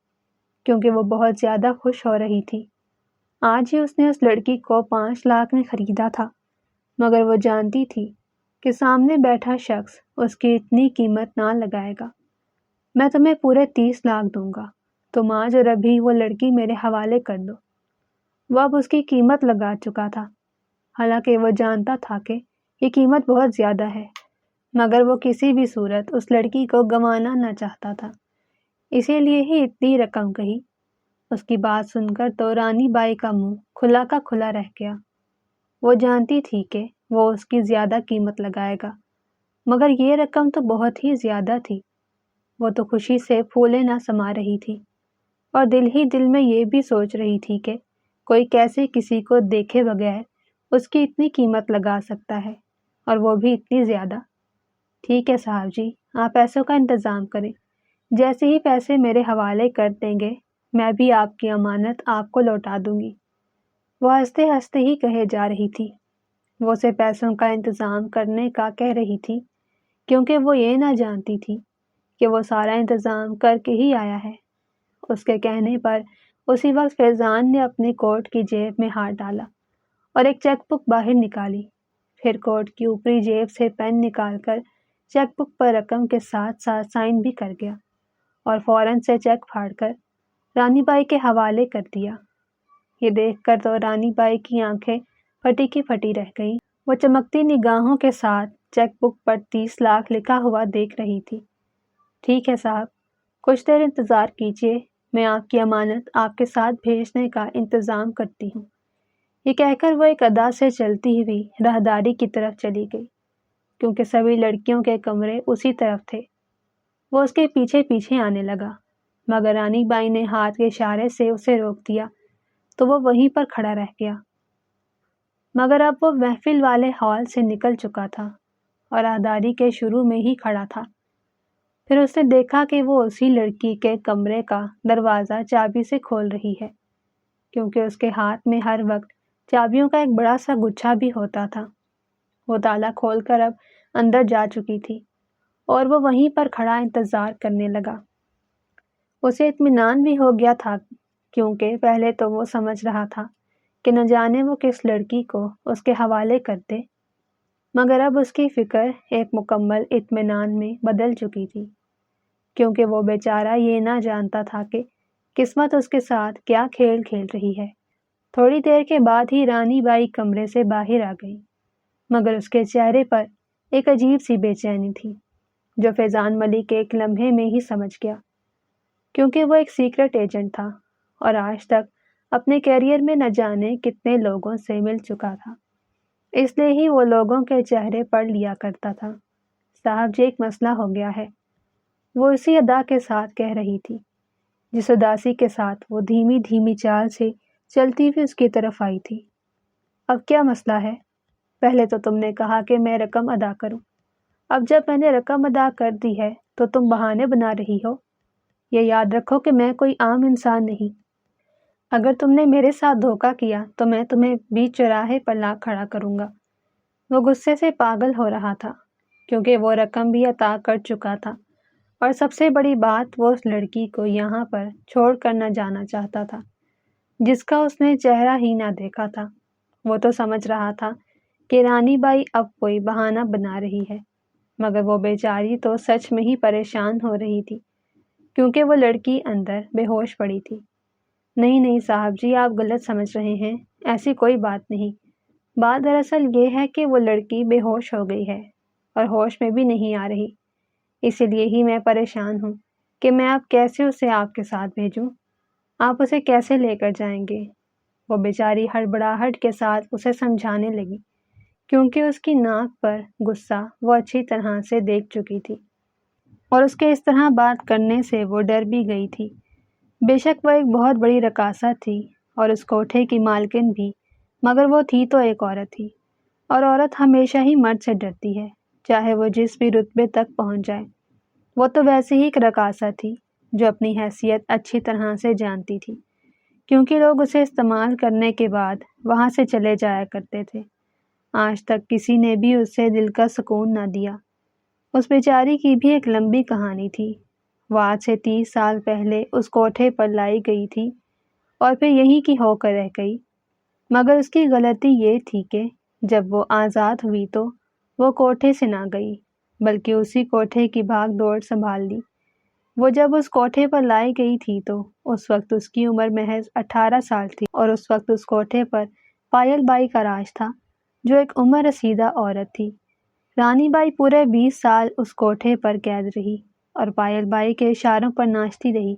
کیونکہ وہ بہت زیادہ خوش ہو رہی تھی۔ آج ہی اس نے اس لڑکی کو 5 لاکھ میں خریدا تھا، مگر وہ جانتی تھی کہ سامنے بیٹھا شخص اس کی اتنی قیمت نہ لگائے گا۔ میں تمہیں پورے 30 لاکھ دوں گا، تم آج اور ابھی وہ لڑکی میرے حوالے کر دو۔ وہ اب اس کی قیمت لگا چکا تھا، حالانکہ وہ جانتا تھا کہ یہ قیمت بہت زیادہ ہے، مگر وہ کسی بھی صورت اس لڑکی کو گنوانا نہ چاہتا تھا، اسی لیے ہی اتنی رقم کہی۔ اس کی بات سن کر تو رانی بائی کا منہ کھلا کا کھلا رہ گیا۔ وہ جانتی تھی کہ وہ اس کی زیادہ قیمت لگائے گا، مگر یہ رقم تو بہت ہی زیادہ تھی۔ وہ تو خوشی سے پھولے نہ سما رہی تھی، اور دل ہی دل میں یہ بھی سوچ رہی تھی کہ کوئی کیسے کسی کو دیکھے بغیر اس کی اتنی قیمت لگا سکتا ہے۔ اور وہ بھی اتنی زیادہ؟ ٹھیک ہے صاحب جی، آپ پیسوں کا انتظام کریں، جیسے ہی پیسے میرے حوالے کر دیں گے میں بھی آپ کی امانت آپ کو لوٹا دوں گی۔ وہ ہنستے ہنستے ہی کہے جا رہی تھی۔ وہ اسے پیسوں کا انتظام کرنے کا کہہ رہی تھی کیونکہ وہ یہ نہ جانتی تھی کہ وہ سارا انتظام کر کے ہی آیا ہے۔ اس کے کہنے پر اسی وقت فیضان نے اپنی کوٹ کی جیب میں ہاتھ ڈالا اور ایک چیک بک باہر نکالی، پھر کوٹ کی اوپری جیب سے پین نکال کر چیک بک پر رقم کے ساتھ ساتھ سائن بھی کر گیا اور فوراً سے چیک پھاڑ کر رانی بائی کے حوالے کر دیا۔ یہ دیکھ کر تو رانی بائی کی آنکھیں پھٹی کی پھٹی رہ گئیں۔ وہ چمکتی نگاہوں کے ساتھ چیک بک پر 30 لاکھ لکھا ہوا دیکھ رہی تھی۔ ٹھیک ہے صاحب، کچھ دیر انتظار کیجیے، میں آپ کی امانت آپ کے ساتھ بھیجنے کا انتظام کرتی ہوں۔ یہ کہہ کر وہ ایک ادا سے چلتی ہوئی راہداری کی طرف چلی گئی، کیونکہ سبھی لڑکیوں کے کمرے اسی طرف تھے۔ وہ اس کے پیچھے پیچھے آنے لگا، مگر رانی بائی نے ہاتھ کے اشارے سے اسے روک دیا تو وہ وہیں پر کھڑا رہ گیا۔ مگر اب وہ محفل والے ہال سے نکل چکا تھا اور راہداری کے شروع میں ہی کھڑا تھا۔ پھر اس نے دیکھا کہ وہ اسی لڑکی کے کمرے کا دروازہ چابی سے کھول رہی ہے، کیونکہ اس کے ہاتھ میں ہر وقت چابیوں کا ایک بڑا سا گچھا بھی ہوتا تھا۔ وہ تالا کھول کر اب اندر جا چکی تھی اور وہ وہیں پر کھڑا انتظار کرنے لگا۔ اسے اطمینان بھی ہو گیا تھا، کیونکہ پہلے تو وہ سمجھ رہا تھا کہ نہ جانے وہ کس لڑکی کو اس کے حوالے کر دے، مگر اب اس کی فکر ایک مکمل اطمینان میں بدل چکی تھی، کیونکہ وہ بیچارہ یہ نہ جانتا تھا کہ قسمت اس کے ساتھ کیا کھیل کھیل رہی ہے۔ تھوڑی دیر کے بعد ہی رانی بائی کمرے سے باہر آ گئی، مگر اس کے چہرے پر ایک عجیب سی بے چینی تھی جو فیضان ملک ایک لمحے میں ہی سمجھ گیا، کیونکہ وہ ایک سیکرٹ ایجنٹ تھا اور آج تک اپنے کیریئر میں نہ جانے کتنے لوگوں سے مل چکا تھا، اس لیے ہی وہ لوگوں کے چہرے پڑھ لیا کرتا تھا۔ صاحب جی، ایک مسئلہ ہو گیا ہے، وہ اسی ادا کے ساتھ کہہ رہی تھی جس اداسی کے ساتھ وہ دھیمی دھیمی چال سے چلتی ہوئی اس کی طرف آئی تھی۔ اب کیا مسئلہ ہے؟ پہلے تو تم نے کہا کہ میں رقم ادا کروں، اب جب میں نے رقم ادا کر دی ہے تو تم بہانے بنا رہی ہو۔ یہ یاد رکھو کہ میں کوئی عام انسان نہیں، اگر تم نے میرے ساتھ دھوکہ کیا تو میں تمہیں بیچ چوراہے پر لا کھڑا کروں گا۔ وہ غصے سے پاگل ہو رہا تھا، کیونکہ وہ رقم بھی عطا کر چکا تھا اور سب سے بڑی بات وہ اس لڑکی کو یہاں پر چھوڑ کر نہ جانا چاہتا تھا جس کا اس نے چہرہ ہی نہ دیکھا تھا۔ وہ تو سمجھ رہا تھا کہ رانی بائی اب کوئی بہانہ بنا رہی ہے، مگر وہ بیچاری تو سچ میں ہی پریشان ہو رہی تھی، کیونکہ وہ لڑکی اندر بے ہوش پڑی تھی۔ نہیں نہیں صاحب جی، آپ غلط سمجھ رہے ہیں، ایسی کوئی بات نہیں۔ بات دراصل یہ ہے کہ وہ لڑکی بے ہوش ہو گئی ہے اور ہوش میں بھی نہیں آ رہی، اسی لیے ہی میں پریشان ہوں کہ میں اب کیسے اسے آپ کے ساتھ بھیجوں، آپ اسے کیسے لے کر جائیں گے؟ وہ بیچاری ہڑبڑاہٹ کے ساتھ اسے سمجھانے لگی، کیونکہ اس کی ناک پر غصہ وہ اچھی طرح سے دیکھ چکی تھی اور اس کے اس طرح بات کرنے سے وہ ڈر بھی گئی تھی۔ بے شک وہ ایک بہت بڑی رقاصہ تھی اور اس کوٹھے کی مالکن بھی، مگر وہ تھی تو ایک عورت ہی، اور عورت ہمیشہ ہی مرد سے ڈرتی ہے، چاہے وہ جس بھی رتبے تک پہنچ جائے۔ وہ تو ویسے ہی ایک رقاصہ تھی جو اپنی حیثیت اچھی طرح سے جانتی تھی، کیونکہ لوگ اسے استعمال کرنے کے بعد وہاں سے چلے جایا کرتے تھے۔ آج تک کسی نے بھی اسے دل کا سکون نہ دیا۔ اس بیچاری کی بھی ایک لمبی کہانی تھی۔ وہ آج سے 30 سال پہلے اس کوٹھے پر لائی گئی تھی اور پھر یہیں کی ہو کر رہ گئی، مگر اس کی غلطی یہ تھی کہ جب وہ آزاد ہوئی تو وہ کوٹھے سے نہ گئی، بلکہ اسی کوٹھے کی بھاگ دوڑ سنبھال لی۔ وہ جب اس کوٹھے پر لائی گئی تھی تو اس وقت اس کی عمر محض 18 سال تھی، اور اس وقت اس کوٹھے پر پائل بائی کا راج تھا جو ایک عمر رسیدہ عورت تھی۔ رانی بائی پورے 20 سال اس کوٹھے پر قید رہی اور پائل بائی کے اشاروں پر ناچتی رہی،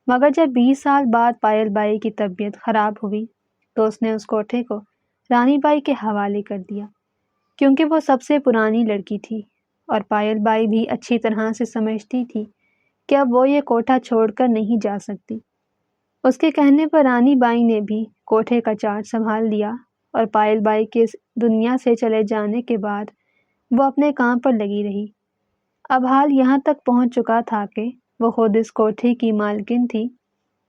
مگر جب 20 سال بعد پائل بائی کی طبیعت خراب ہوئی تو اس نے اس کوٹھے کو رانی بائی کے حوالے کر دیا، کیونکہ وہ سب سے پرانی لڑکی تھی اور پائل بائی بھی اچھی طرح سے سمجھتی تھی کہ اب وہ یہ کوٹھا چھوڑ کر نہیں جا سکتی۔ اس کے کہنے پر رانی بائی نے بھی کوٹھے کا چارج سنبھال لیا اور پائل بائی کے اس دنیا سے چلے جانے کے بعد وہ اپنے کام پر لگی رہی۔ اب حال یہاں تک پہنچ چکا تھا کہ وہ خود اس کوٹھے کی مالکن تھی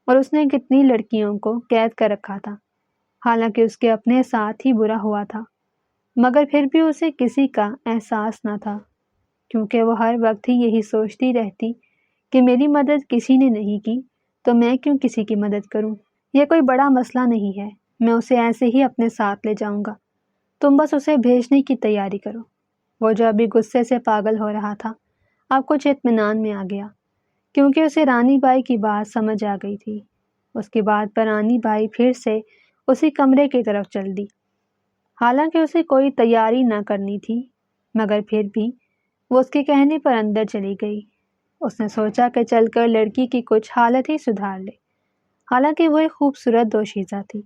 اور اس نے کتنی لڑکیوں کو قید کر رکھا تھا، حالانکہ اس کے اپنے ساتھ ہی برا ہوا تھا، مگر پھر بھی اسے کسی کا احساس نہ تھا، کیونکہ وہ ہر وقت ہی یہی سوچتی رہتی کہ میری مدد کسی نے نہیں کی تو میں کیوں کسی کی مدد کروں؟ یہ کوئی بڑا مسئلہ نہیں ہے، میں اسے ایسے ہی اپنے ساتھ لے جاؤں گا، تم بس اسے بھیجنے کی تیاری کرو۔ وہ جو ابھی غصے سے پاگل ہو رہا تھا اب کچھ اطمینان میں آ گیا، کیونکہ اسے رانی بائی کی بات سمجھ آ گئی تھی۔ اس کی بات پر رانی بائی پھر سے اسی کمرے کی طرف چل دی، حالانکہ اسے کوئی تیاری نہ کرنی تھی، مگر پھر بھی وہ اس کے کہنے پر اندر چلی گئی۔ اس نے سوچا کہ چل کر لڑکی کی کچھ حالت ہی سدھار لے، حالانکہ وہ ایک خوبصورت دوشیزہ تھی،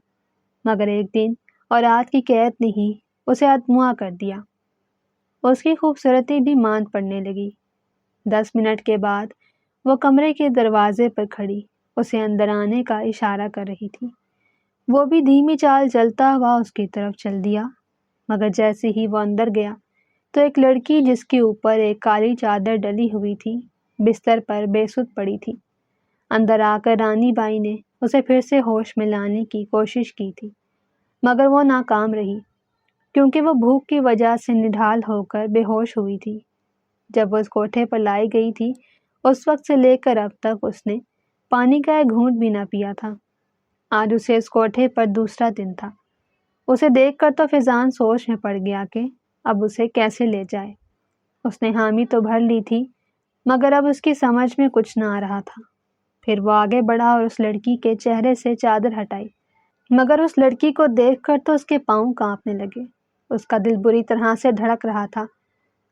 مگر ایک دن اور رات کی قید نے ہی اسے ادموا کر دیا۔ اس کی خوبصورتی بھی ماند پڑنے لگی۔ 10 منٹ کے بعد وہ کمرے کے دروازے پر کھڑی اسے اندر آنے کا اشارہ کر رہی تھی۔ وہ بھی دھیمی چال چلتا ہوا اس کی طرف چل دیا، مگر جیسے ہی وہ اندر گیا تو ایک لڑکی جس کے اوپر ایک کالی چادر ڈلی ہوئی تھی بستر پر بے سدھ پڑی تھی۔ اندر آ کر رانی بائی نے اسے پھر سے ہوش میں لانے کی کوشش کی تھی، مگر وہ ناکام رہی، کیونکہ وہ بھوک کی وجہ سے نڈھال ہو کر بے ہوش ہوئی تھی۔ جب وہ اس کوٹھے پر لائی گئی تھی اس وقت سے لے کر اب تک اس نے پانی کا ایک گھونٹ بھی نہ پیا تھا۔ آج اسے اس کوٹھے پر دوسرا دن تھا۔ اسے دیکھ کر تو فیضان سوچ میں پڑ گیا کہ اب اسے کیسے لے جائے۔ اس نے حامی تو بھر لی تھی، مگر اب اس کی سمجھ میں کچھ نہ آ رہا تھا۔ پھر وہ آگے بڑھا اور اس لڑکی کے چہرے سے چادر ہٹائی، مگر اس لڑکی کو دیکھ کر تو اس کے پاؤں کانپنے لگے۔ اس کا دل بری طرح سے دھڑک رہا تھا۔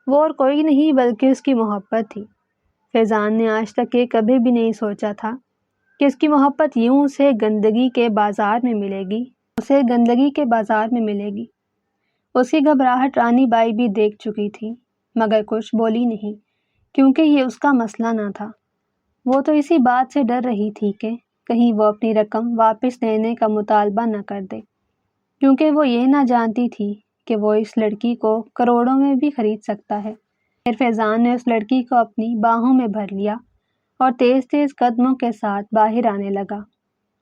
وہ اور کوئی نہیں بلکہ اس کی محبت تھی۔ فیضان نے آج تک یہ کبھی بھی نہیں سوچا تھا کہ اس کی محبت یوں اسے گندگی کے بازار میں ملے گی، اس کی گھبراہٹ رانی بائی بھی دیکھ چکی تھی، مگر کچھ بولی نہیں، کیونکہ یہ اس کا مسئلہ نہ تھا۔ وہ تو اسی بات سے ڈر رہی تھی کہ کہیں وہ اپنی رقم واپس لینے کا مطالبہ نہ کر دے، کیونکہ وہ یہ نہ جانتی تھی کہ وہ اس لڑکی کو کروڑوں میں بھی خرید سکتا ہے۔ پھر فیضان نے اس لڑکی کو اپنی باہوں میں بھر لیا اور تیز تیز قدموں کے ساتھ باہر آنے لگا۔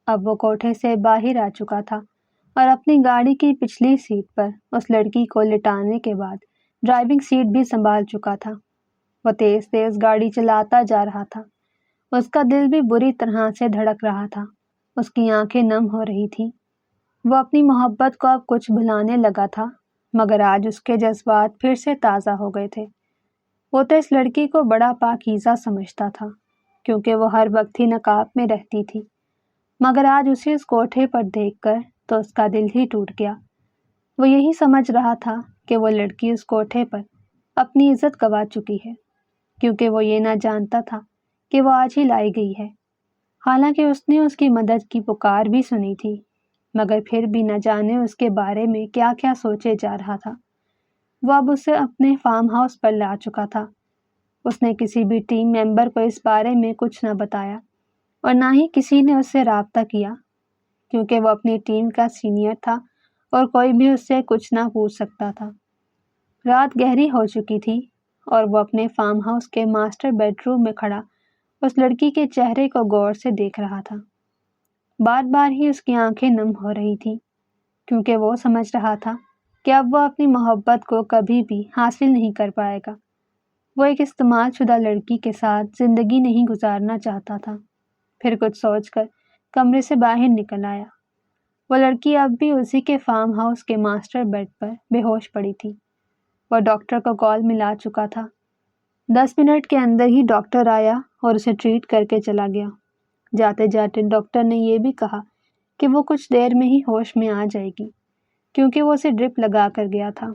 اب وہ کوٹھے سے باہر آ چکا تھا اور اپنی گاڑی کی پچھلی سیٹ پر اس لڑکی کو لٹانے کے بعد ڈرائیونگ سیٹ بھی سنبھال چکا تھا۔ وہ تیز تیز گاڑی چلاتا جا رہا تھا۔ اس کا دل بھی بری طرح سے دھڑک رہا تھا، اس کی آنکھیں نم ہو رہی تھیں۔ وہ اپنی محبت کو اب کچھ بھلانے لگا تھا، مگر آج اس کے جذبات پھر سے تازہ ہو گئے تھے۔ وہ تو اس لڑکی کو بڑا پاکیزہ سمجھتا تھا، کیونکہ وہ ہر وقت ہی نقاب میں رہتی تھی، مگر آج اسے اس کوٹھے پر دیکھ کر تو اس کا دل ہی ٹوٹ گیا۔ وہ یہی سمجھ رہا تھا کہ وہ لڑکی اس کوٹھے پر اپنی عزت گنوا چکی ہے، کیونکہ وہ یہ نہ جانتا تھا کہ وہ آج ہی لائی گئی ہے، حالانکہ اس نے اس کی مدد کی پکار بھی سنی تھی، مگر پھر بھی نہ جانے اس کے بارے میں کیا کیا سوچے جا رہا تھا۔ وہ اب اسے اپنے فارم ہاؤس پر لا چکا تھا۔ اس نے کسی بھی ٹیم ممبر کو اس بارے میں کچھ نہ بتایا اور نہ ہی کسی نے اس سے رابطہ کیا، کیونکہ وہ اپنی ٹیم کا سینئر تھا اور کوئی بھی اس سے کچھ نہ پوچھ سکتا تھا۔ رات گہری ہو چکی تھی اور وہ اپنے فارم ہاؤس کے ماسٹر بیڈ روم میں کھڑا اس لڑکی کے چہرے کو غور سے دیکھ رہا تھا۔ بار بار ہی اس کی آنکھیں نم ہو رہی تھیں، کیونکہ وہ سمجھ رہا تھا کہ اب وہ اپنی محبت کو کبھی بھی حاصل نہیں کر پائے گا۔ وہ ایک استعمال شدہ لڑکی کے ساتھ زندگی نہیں گزارنا چاہتا تھا۔ پھر کچھ سوچ کر کمرے سے باہر نکل آیا۔ وہ لڑکی اب بھی اسی کے فارم ہاؤس کے ماسٹر بیڈ پر بے ہوش پڑی تھی۔ وہ ڈاکٹر کو کال ملا چکا تھا۔ 10 منٹ کے اندر ہی ڈاکٹر آیا اور اسے ٹریٹ کر کے چلا گیا۔ جاتے جاتے ڈاکٹر نے یہ بھی کہا کہ وہ کچھ دیر میں ہی ہوش میں آ جائے گی، کیونکہ وہ اسے ڈرپ لگا کر گیا تھا۔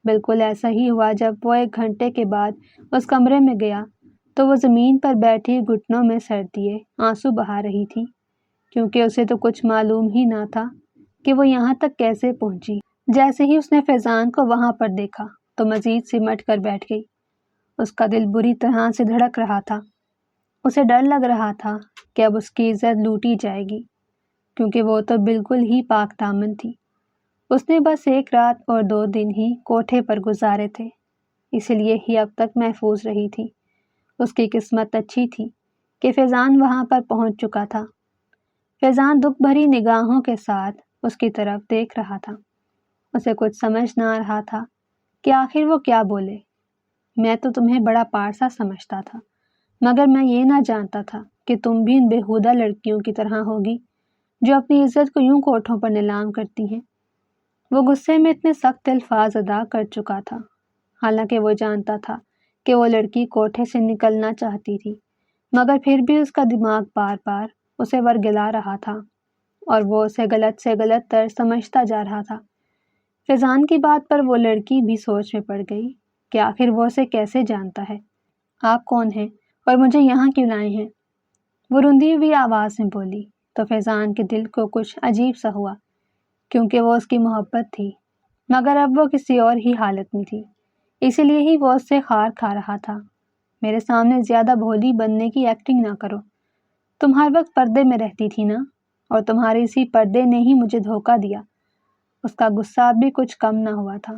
بالکل ایسا ہی ہوا۔ جب وہ 1 گھنٹے کے بعد اس کمرے میں گیا تو وہ زمین پر بیٹھی گھٹنوں میں سر دیے آنسو بہا رہی تھی، کیونکہ اسے تو کچھ معلوم ہی نہ تھا کہ وہ یہاں تک کیسے پہنچی۔ جیسے ہی اس نے فیضان کو وہاں پر دیکھا تو مزید سمٹ کر بیٹھ گئی۔ اس کا دل بری طرح سے دھڑک رہا تھا۔ اسے ڈر لگ رہا تھا کہ اب اس کی عزت لوٹی جائے گی، کیونکہ وہ تو بالکل ہی پاک دامن تھی۔ اس نے بس 1 رات اور 2 دن ہی کوٹھے پر گزارے تھے، اسی لیے ہی اب تک محفوظ رہی تھی۔ اس کی قسمت اچھی تھی کہ فیضان وہاں پر پہنچ چکا تھا۔ فیضان دکھ بھری نگاہوں کے ساتھ اس کی طرف دیکھ رہا تھا۔ اسے کچھ سمجھ نہ آ رہا تھا کہ آخر وہ کیا بولے۔ میں تو تمہیں بڑا پارسا سمجھتا تھا، مگر میں یہ نہ جانتا تھا کہ تم بھی ان بےہودہ لڑکیوں کی طرح ہوگی جو اپنی عزت کو یوں کوٹھوں پر نیلام کرتی ہیں۔ وہ غصے میں اتنے سخت الفاظ ادا کر چکا تھا، حالانکہ وہ جانتا تھا کہ وہ لڑکی کوٹھے سے نکلنا چاہتی تھی، مگر پھر بھی اس کا دماغ بار بار اسے ورگلا رہا تھا اور وہ اسے غلط سے غلط تر سمجھتا جا رہا تھا۔ فیضان کی بات پر وہ لڑکی بھی سوچ میں پڑ گئی کہ آخر وہ اسے کیسے جانتا ہے۔ آپ کون ہیں اور مجھے یہاں کیوں لائے ہیں؟ وہ رندی ہوئی آواز میں بولی تو فیضان کے دل کو کچھ عجیب سا ہوا، کیونکہ وہ اس کی محبت تھی، مگر اب وہ کسی اور ہی حالت میں تھی، اسی لیے ہی وہ اس سے خار کھا رہا تھا۔ میرے سامنے زیادہ بھولی بننے کی ایکٹنگ نہ کرو۔ تم ہر وقت پردے میں رہتی تھی نا، اور تمہارے اسی پردے نے ہی مجھے دھوکہ دیا۔ اس کا غصہ اب بھی کچھ کم نہ ہوا تھا،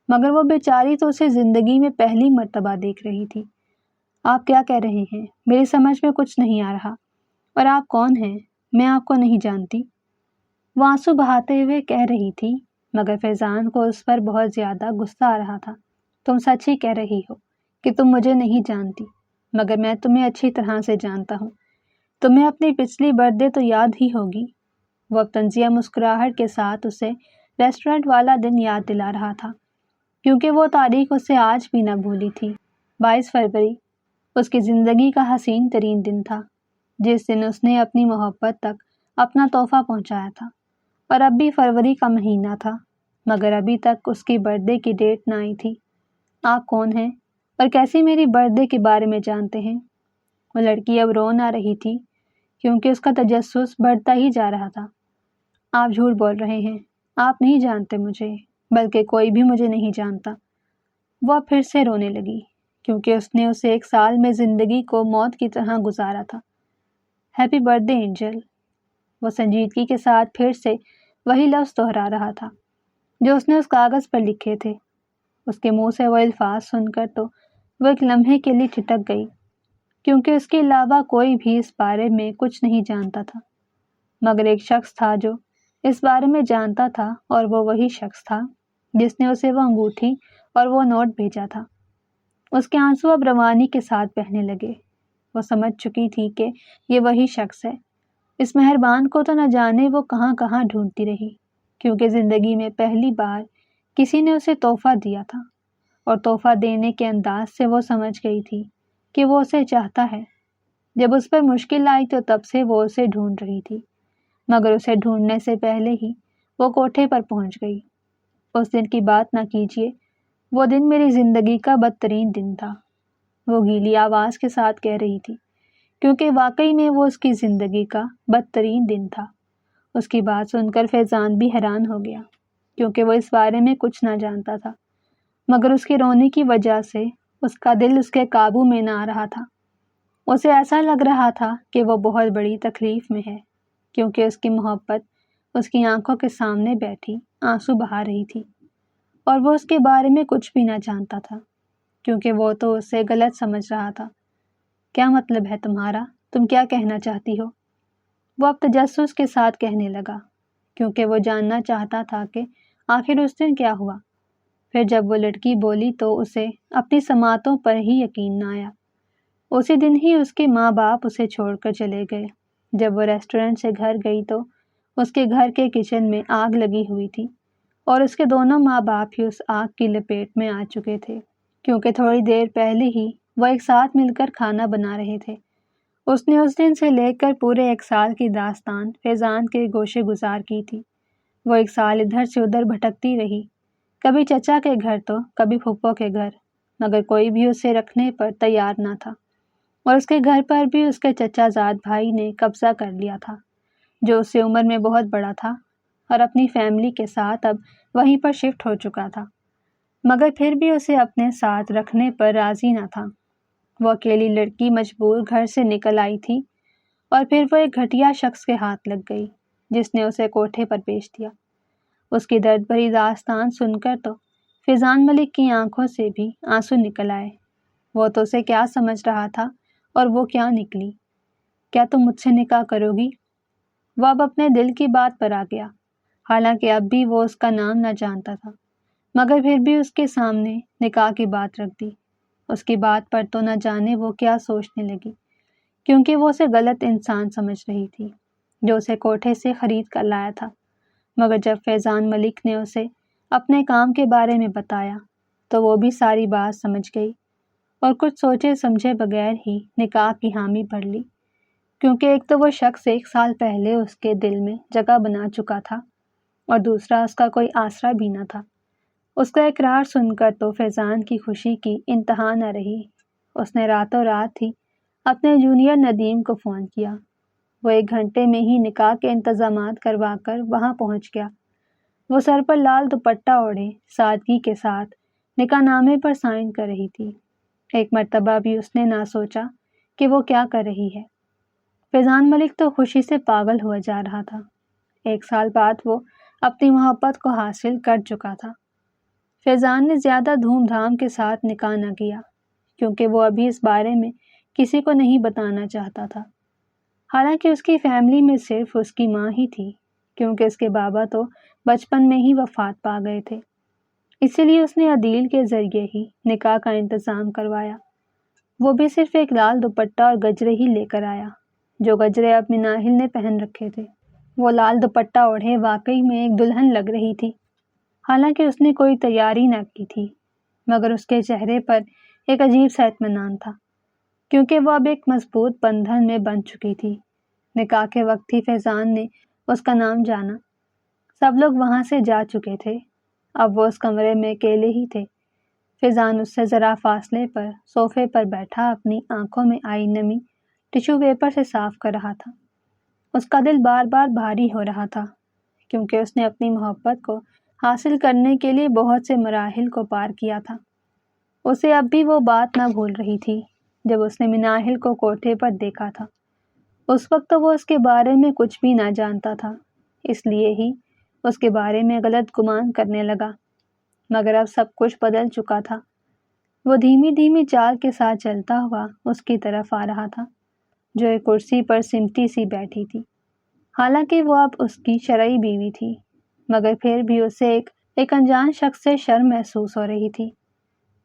مگر وہ بیچاری تو اسے زندگی میں پہلی مرتبہ دیکھ رہی تھی۔ آپ کیا کہہ رہے ہیں؟ میری سمجھ میں کچھ نہیں آ رہا۔ اور آپ کون ہیں؟ میں آپ کو نہیں جانتی۔ وہ آنسو بہاتے ہوئے کہہ رہی تھی، مگر فیضان کو اس پر بہت زیادہ غصہ آ رہا تھا۔ تم سچ ہی کہہ رہی ہو کہ تم مجھے نہیں جانتی، مگر میں تمہیں اچھی طرح سے جانتا ہوں۔ تمہیں اپنی پچھلی برتھ ڈے تو یاد ہی ہوگی۔ وہ اب طنزیہ مسکراہٹ کے ساتھ اسے ریسٹورنٹ والا دن یاد دلا رہا تھا، کیونکہ وہ تاریخ اسے آج بھی نہ بھولی تھی۔ 22 فروری اس کی زندگی کا حسین ترین دن تھا، جس دن اس نے اپنی محبت تک اپنا تحفہ پہنچایا تھا۔ اور اب بھی فروری کا مہینہ تھا، مگر ابھی تک اس کی برتھ ڈے کی ڈیٹ نہ آئی تھی۔ آپ کون ہیں اور کیسی میری برتھ ڈے کے بارے میں جانتے ہیں؟ وہ لڑکی اب رو نہ رہی تھی، کیونکہ اس کا تجسس بڑھتا ہی جا رہا تھا۔ آپ جھوٹ بول رہے ہیں، آپ نہیں جانتے مجھے، بلکہ کوئی بھی مجھے نہیں جانتا۔ وہ اب پھر سے رونے لگی، کیونکہ اس نے اسے 1 سال میں زندگی کو موت کی طرح گزارا تھا۔ Happy birthday angel. وہ سنجیدگی کے ساتھ پھر سے وہی لفظ دہرا رہا تھا جو اس نے اس کاغذ پر لکھے تھے۔ اس کے منہ سے وہ الفاظ سن کر تو وہ ایک لمحے کے لیے ٹھٹک گئی، کیونکہ اس کے علاوہ کوئی بھی اس بارے میں کچھ نہیں جانتا تھا، مگر ایک شخص تھا جو اس بارے میں جانتا تھا، اور وہ وہی شخص تھا جس نے اسے وہ انگوٹھی اور وہ نوٹ بھیجا تھا۔ اس کے آنسو اب روانی کے ساتھ بہنے لگے۔ وہ سمجھ چکی تھی کہ یہ وہی شخص ہے۔ اس مہربان کو تو نہ جانے وہ کہاں کہاں ڈھونڈتی رہی، کیونکہ زندگی میں پہلی بار کسی نے اسے تحفہ دیا تھا، اور تحفہ دینے کے انداز سے وہ سمجھ گئی تھی کہ وہ اسے چاہتا ہے۔ جب اس پر مشکل آئی تو تب سے وہ اسے ڈھونڈ رہی تھی، مگر اسے ڈھونڈنے سے پہلے ہی وہ کوٹھے پر پہنچ گئی۔ اس دن کی بات نہ کیجیے، وہ دن میری زندگی کا بدترین دن تھا، وہ گیلی آواز کے ساتھ کہہ رہی تھی، کیونکہ واقعی میں وہ اس کی زندگی کا بدترین دن تھا۔ اس کی بات سن کر فیضان بھی حیران ہو گیا، کیونکہ وہ اس بارے میں کچھ نہ جانتا تھا، مگر اس کے رونے کی وجہ سے اس کا دل اس کے قابو میں نہ آ رہا تھا۔ اسے ایسا لگ رہا تھا کہ وہ بہت بڑی تکلیف میں ہے، کیونکہ اس کی محبت اس کی آنکھوں کے سامنے بیٹھی آنسو بہا رہی تھی، اور وہ اس کے بارے میں کچھ بھی نہ جانتا تھا، کیونکہ وہ تو اسے غلط سمجھ رہا تھا۔ کیا مطلب ہے تمہارا؟ تم کیا کہنا چاہتی ہو؟ وہ اب تجسس کے ساتھ کہنے لگا، کیونکہ وہ جاننا چاہتا تھا کہ آخر اس دن کیا ہوا۔ پھر جب وہ لڑکی بولی تو اسے اپنی سماعتوں پر ہی یقین نہ آیا۔ اسی دن ہی اس کے ماں باپ اسے چھوڑ کر چلے گئے۔ جب وہ ریسٹورنٹ سے گھر گئی تو اس کے گھر کے کچن میں آگ لگی ہوئی تھی، اور اس کے دونوں ماں باپ ہی اس آگ کی لپیٹ میں آ چکے تھے، کیونکہ تھوڑی دیر پہلے ہی وہ ایک ساتھ مل کر کھانا بنا رہے تھے۔ اس نے اس دن سے لے کر پورے 1 سال کی داستان فیضان کے گوشے گزار کی تھی۔ وہ 1 سال ادھر سے ادھر بھٹکتی رہی، کبھی چچا کے گھر تو کبھی پھپھو کے گھر، مگر کوئی بھی اسے رکھنے پر تیار نہ تھا، اور اس کے گھر پر بھی اس کے چچا زاد بھائی نے قبضہ کر لیا تھا، جو اس سے عمر میں بہت بڑا تھا اور اپنی فیملی کے ساتھ اب وہیں پر شفٹ ہو چکا تھا، مگر پھر بھی اسے اپنے ساتھ رکھنے پر راضی نہ تھا۔ وہ اکیلی لڑکی مجبور گھر سے نکل آئی تھی، اور پھر وہ ایک گھٹیا شخص کے ہاتھ لگ گئی جس نے اسے کوٹھے پر بیچ دیا۔ اس کی درد بھری داستان سن کر تو فیضان ملک کی آنکھوں سے بھی آنسو نکل آئے۔ وہ تو اسے کیا سمجھ رہا تھا اور وہ کیا نکلی۔ کیا تم مجھ سے نکاح کرو گی؟ وہ اب اپنے دل کی بات پر آ گیا، حالانکہ اب بھی وہ اس کا نام نہ جانتا تھا، مگر پھر بھی اس کے سامنے نکاح کی بات رکھ دی۔ اس کی بات پر تو نہ جانے وہ کیا سوچنے لگی، کیونکہ وہ اسے غلط انسان سمجھ رہی تھی جو اسے کوٹھے سے خرید کر لایا تھا۔ مگر جب فیضان ملک نے اسے اپنے کام کے بارے میں بتایا تو وہ بھی ساری بات سمجھ گئی اور کچھ سوچے سمجھے بغیر ہی نکاح کی حامی بھر لی، کیونکہ ایک تو وہ شخص 1 سال پہلے اس کے دل میں جگہ بنا چکا تھا اور دوسرا اس کا کوئی آسرا بھی نہ تھا۔ اس کا اقرار سن کر تو فیضان کی خوشی کی انتہا نہ رہی۔ اس نے راتوں رات ہی اپنے جونیئر ندیم کو فون کیا۔ وہ 1 گھنٹے میں ہی نکاح کے انتظامات کروا کر وہاں پہنچ گیا۔ وہ سر پر لال دوپٹہ اوڑھے سادگی کے ساتھ نکاح نامے پر سائن کر رہی تھی۔ ایک مرتبہ بھی اس نے نہ سوچا کہ وہ کیا کر رہی ہے۔ فیضان ملک تو خوشی سے پاگل ہوا جا رہا تھا۔ 1 سال بعد وہ اپنی محبت کو حاصل کر چکا تھا۔ فیضان نے زیادہ دھوم دھام کے ساتھ نکاح نہ کیا، کیونکہ وہ ابھی اس بارے میں کسی کو نہیں بتانا چاہتا تھا۔ حالانکہ اس کی فیملی میں صرف اس کی ماں ہی تھی، کیونکہ اس کے بابا تو بچپن میں ہی وفات پا گئے تھے۔ اسی لیے اس نے عدیل کے ذریعے ہی نکاح کا انتظام کروایا۔ وہ بھی صرف ایک لال دوپٹہ اور گجرے ہی لے کر آیا، جو گجرے اب مناہل نے پہن رکھے تھے۔ وہ لال دوپٹہ اوڑھے واقعی میں ایک دلہن لگ رہی تھی، حالانکہ اس نے کوئی تیاری نہ کی تھی، مگر اس کے چہرے پر ایک عجیب سا اطمینان تھا، کیونکہ وہ اب ایک مضبوط بندھن میں بندھ چکی تھی۔ نکاح کے وقت ہی فیضان نے اس کا نام جانا۔ سب لوگ وہاں سے جا چکے تھے، اب وہ اس کمرے میں اکیلے ہی تھے۔ فیضان اس سے ذرا فاصلے پر صوفے پر بیٹھا اپنی آنکھوں میں آئی نمی ٹیشو پیپر سے صاف کر رہا تھا۔ اس کا دل بار بار بھاری ہو رہا تھا، کیونکہ اس نے اپنی محبت کو حاصل کرنے کے لیے بہت سے مراحل کو پار کیا تھا۔ اسے اب بھی وہ بات نہ بھول رہی تھی جب اس نے مناہل کو کوٹھے پر دیکھا تھا۔ اس وقت تو وہ اس کے بارے میں کچھ بھی نہ جانتا تھا، اس لیے ہی اس کے بارے میں غلط گمان کرنے لگا، مگر اب سب کچھ بدل چکا تھا۔ وہ دھیمی دھیمی چال کے ساتھ چلتا ہوا اس کی طرف آ رہا تھا، جو ایک کرسی پر سمٹی سی بیٹھی تھی۔ حالانکہ وہ اب اس کی شرعی بیوی تھی، مگر پھر بھی اسے ایک انجان شخص سے شرم محسوس ہو رہی تھی۔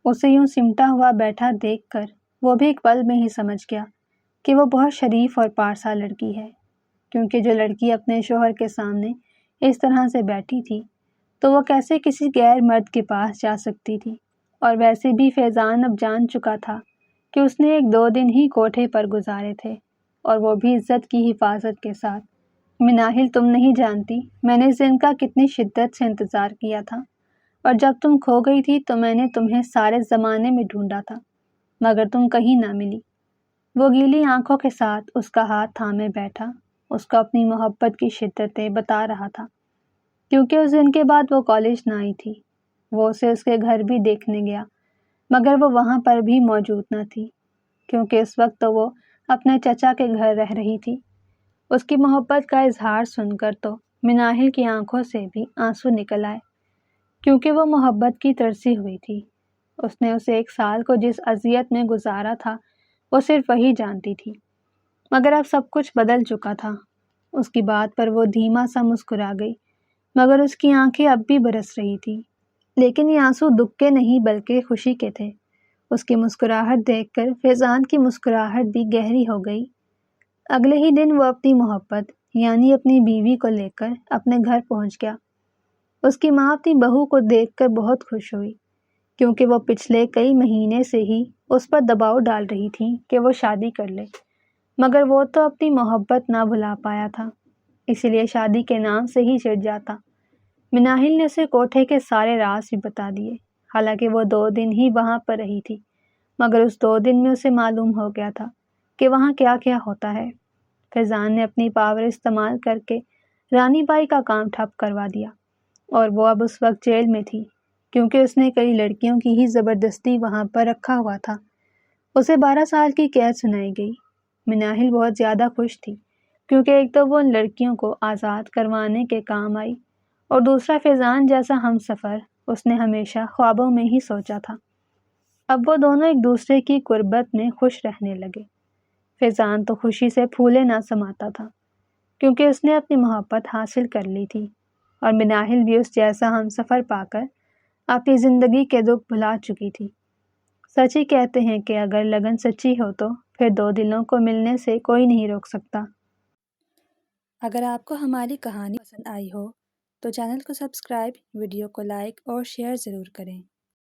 اسے یوں سمٹا ہوا بیٹھا دیکھ کر وہ بھی ایک پل میں ہی سمجھ گیا کہ وہ بہت شریف اور پارسا لڑکی ہے، کیونکہ جو لڑکی اپنے شوہر کے سامنے اس طرح سے بیٹھی تھی تو وہ کیسے کسی غیر مرد کے پاس جا سکتی تھی۔ اور ویسے بھی فیضان اب جان چکا تھا کہ اس نے 1-2 دن ہی کوٹھے پر گزارے تھے، اور وہ بھی عزت کی حفاظت کے ساتھ۔ مناہل، تم نہیں جانتی میں نے اس دن کا کتنی شدت سے انتظار کیا تھا، اور جب تم کھو گئی تھی تو میں نے تمہیں سارے زمانے میں ڈھونڈا تھا، مگر تم کہیں نہ ملی۔ وہ گیلی آنکھوں کے ساتھ اس کا ہاتھ تھامے بیٹھا، اس کو اپنی محبت کی شدتیں بتا رہا تھا، کیونکہ اس دن کے بعد وہ کالج نہ آئی تھی۔ وہ اسے اس کے گھر بھی دیکھنے گیا، مگر وہ وہاں پر بھی موجود نہ تھی، کیونکہ اس وقت تو وہ اپنے چچا کے گھر رہ رہی تھی۔ اس کی محبت کا اظہار سن کر تو مناہل کی آنکھوں سے بھی آنسو نکل آئے، کیونکہ وہ محبت کی ترسی ہوئی تھی۔ اس نے اسے 1 سال کو جس اذیت میں گزارا تھا وہ صرف وہی جانتی تھی، مگر اب سب کچھ بدل چکا تھا۔ اس کی بات پر وہ دھیما سا مسکرا گئی، مگر اس کی آنکھیں اب بھی برس رہی تھی، لیکن یہ آنسو دکھ کے نہیں بلکہ خوشی کے تھے۔ اس کی مسکراہٹ دیکھ کر فیضان کی مسکراہٹ بھی گہری ہو گئی۔ اگلے ہی دن وہ اپنی محبت یعنی اپنی بیوی کو لے کر اپنے گھر پہنچ گیا۔ اس کی ماں اپنی بہو کو دیکھ کر بہت خوش ہوئی، کیونکہ وہ پچھلے کئی مہینے سے ہی اس پر دباؤ ڈال رہی تھی کہ وہ شادی کر لے، مگر وہ تو اپنی محبت نہ بھلا پایا تھا، اسی لیے شادی کے نام سے ہی چڑ جاتا۔ مناہل نے اسے کوٹھے کے سارے راز بھی بتا دیے، حالانکہ وہ 2 دن ہی وہاں پر رہی تھی، مگر اس 2 دن میں اسے معلوم ہو گیا تھا کہ وہاں کیا کیا ہوتا ہے۔ فیضان نے اپنی پاور استعمال کر کے رانی بائی کا کام ٹھپ کروا دیا، اور وہ اب اس وقت جیل میں تھی، کیونکہ اس نے کئی لڑکیوں کی ہی زبردستی وہاں پر رکھا ہوا تھا۔ اسے 12 سال کی قید سنائی گئی۔ مناہل بہت زیادہ خوش تھی، کیونکہ ایک تو وہ ان لڑکیوں کو آزاد کروانے کے کام آئی، اور دوسرا فیضان جیسا ہم سفر اس نے ہمیشہ خوابوں میں ہی سوچا تھا۔ اب وہ دونوں ایک دوسرے کی قربت میں خوش رہنے لگے۔ فیضان تو خوشی سے پھولے نہ سماتا تھا، کیونکہ اس نے اپنی محبت حاصل کر لی تھی، اور مناہل بھی اس جیسا ہم سفر پا کر اپنی زندگی کے دکھ بھلا چکی تھی۔ سچ ہی کہتے ہیں کہ اگر لگن سچی ہو تو پھر دو دلوں کو ملنے سے کوئی نہیں روک سکتا۔ اگر آپ کو ہماری کہانی پسند آئی ہو تو چینل کو سبسکرائب، ویڈیو کو لائک اور شیئر ضرور کریں۔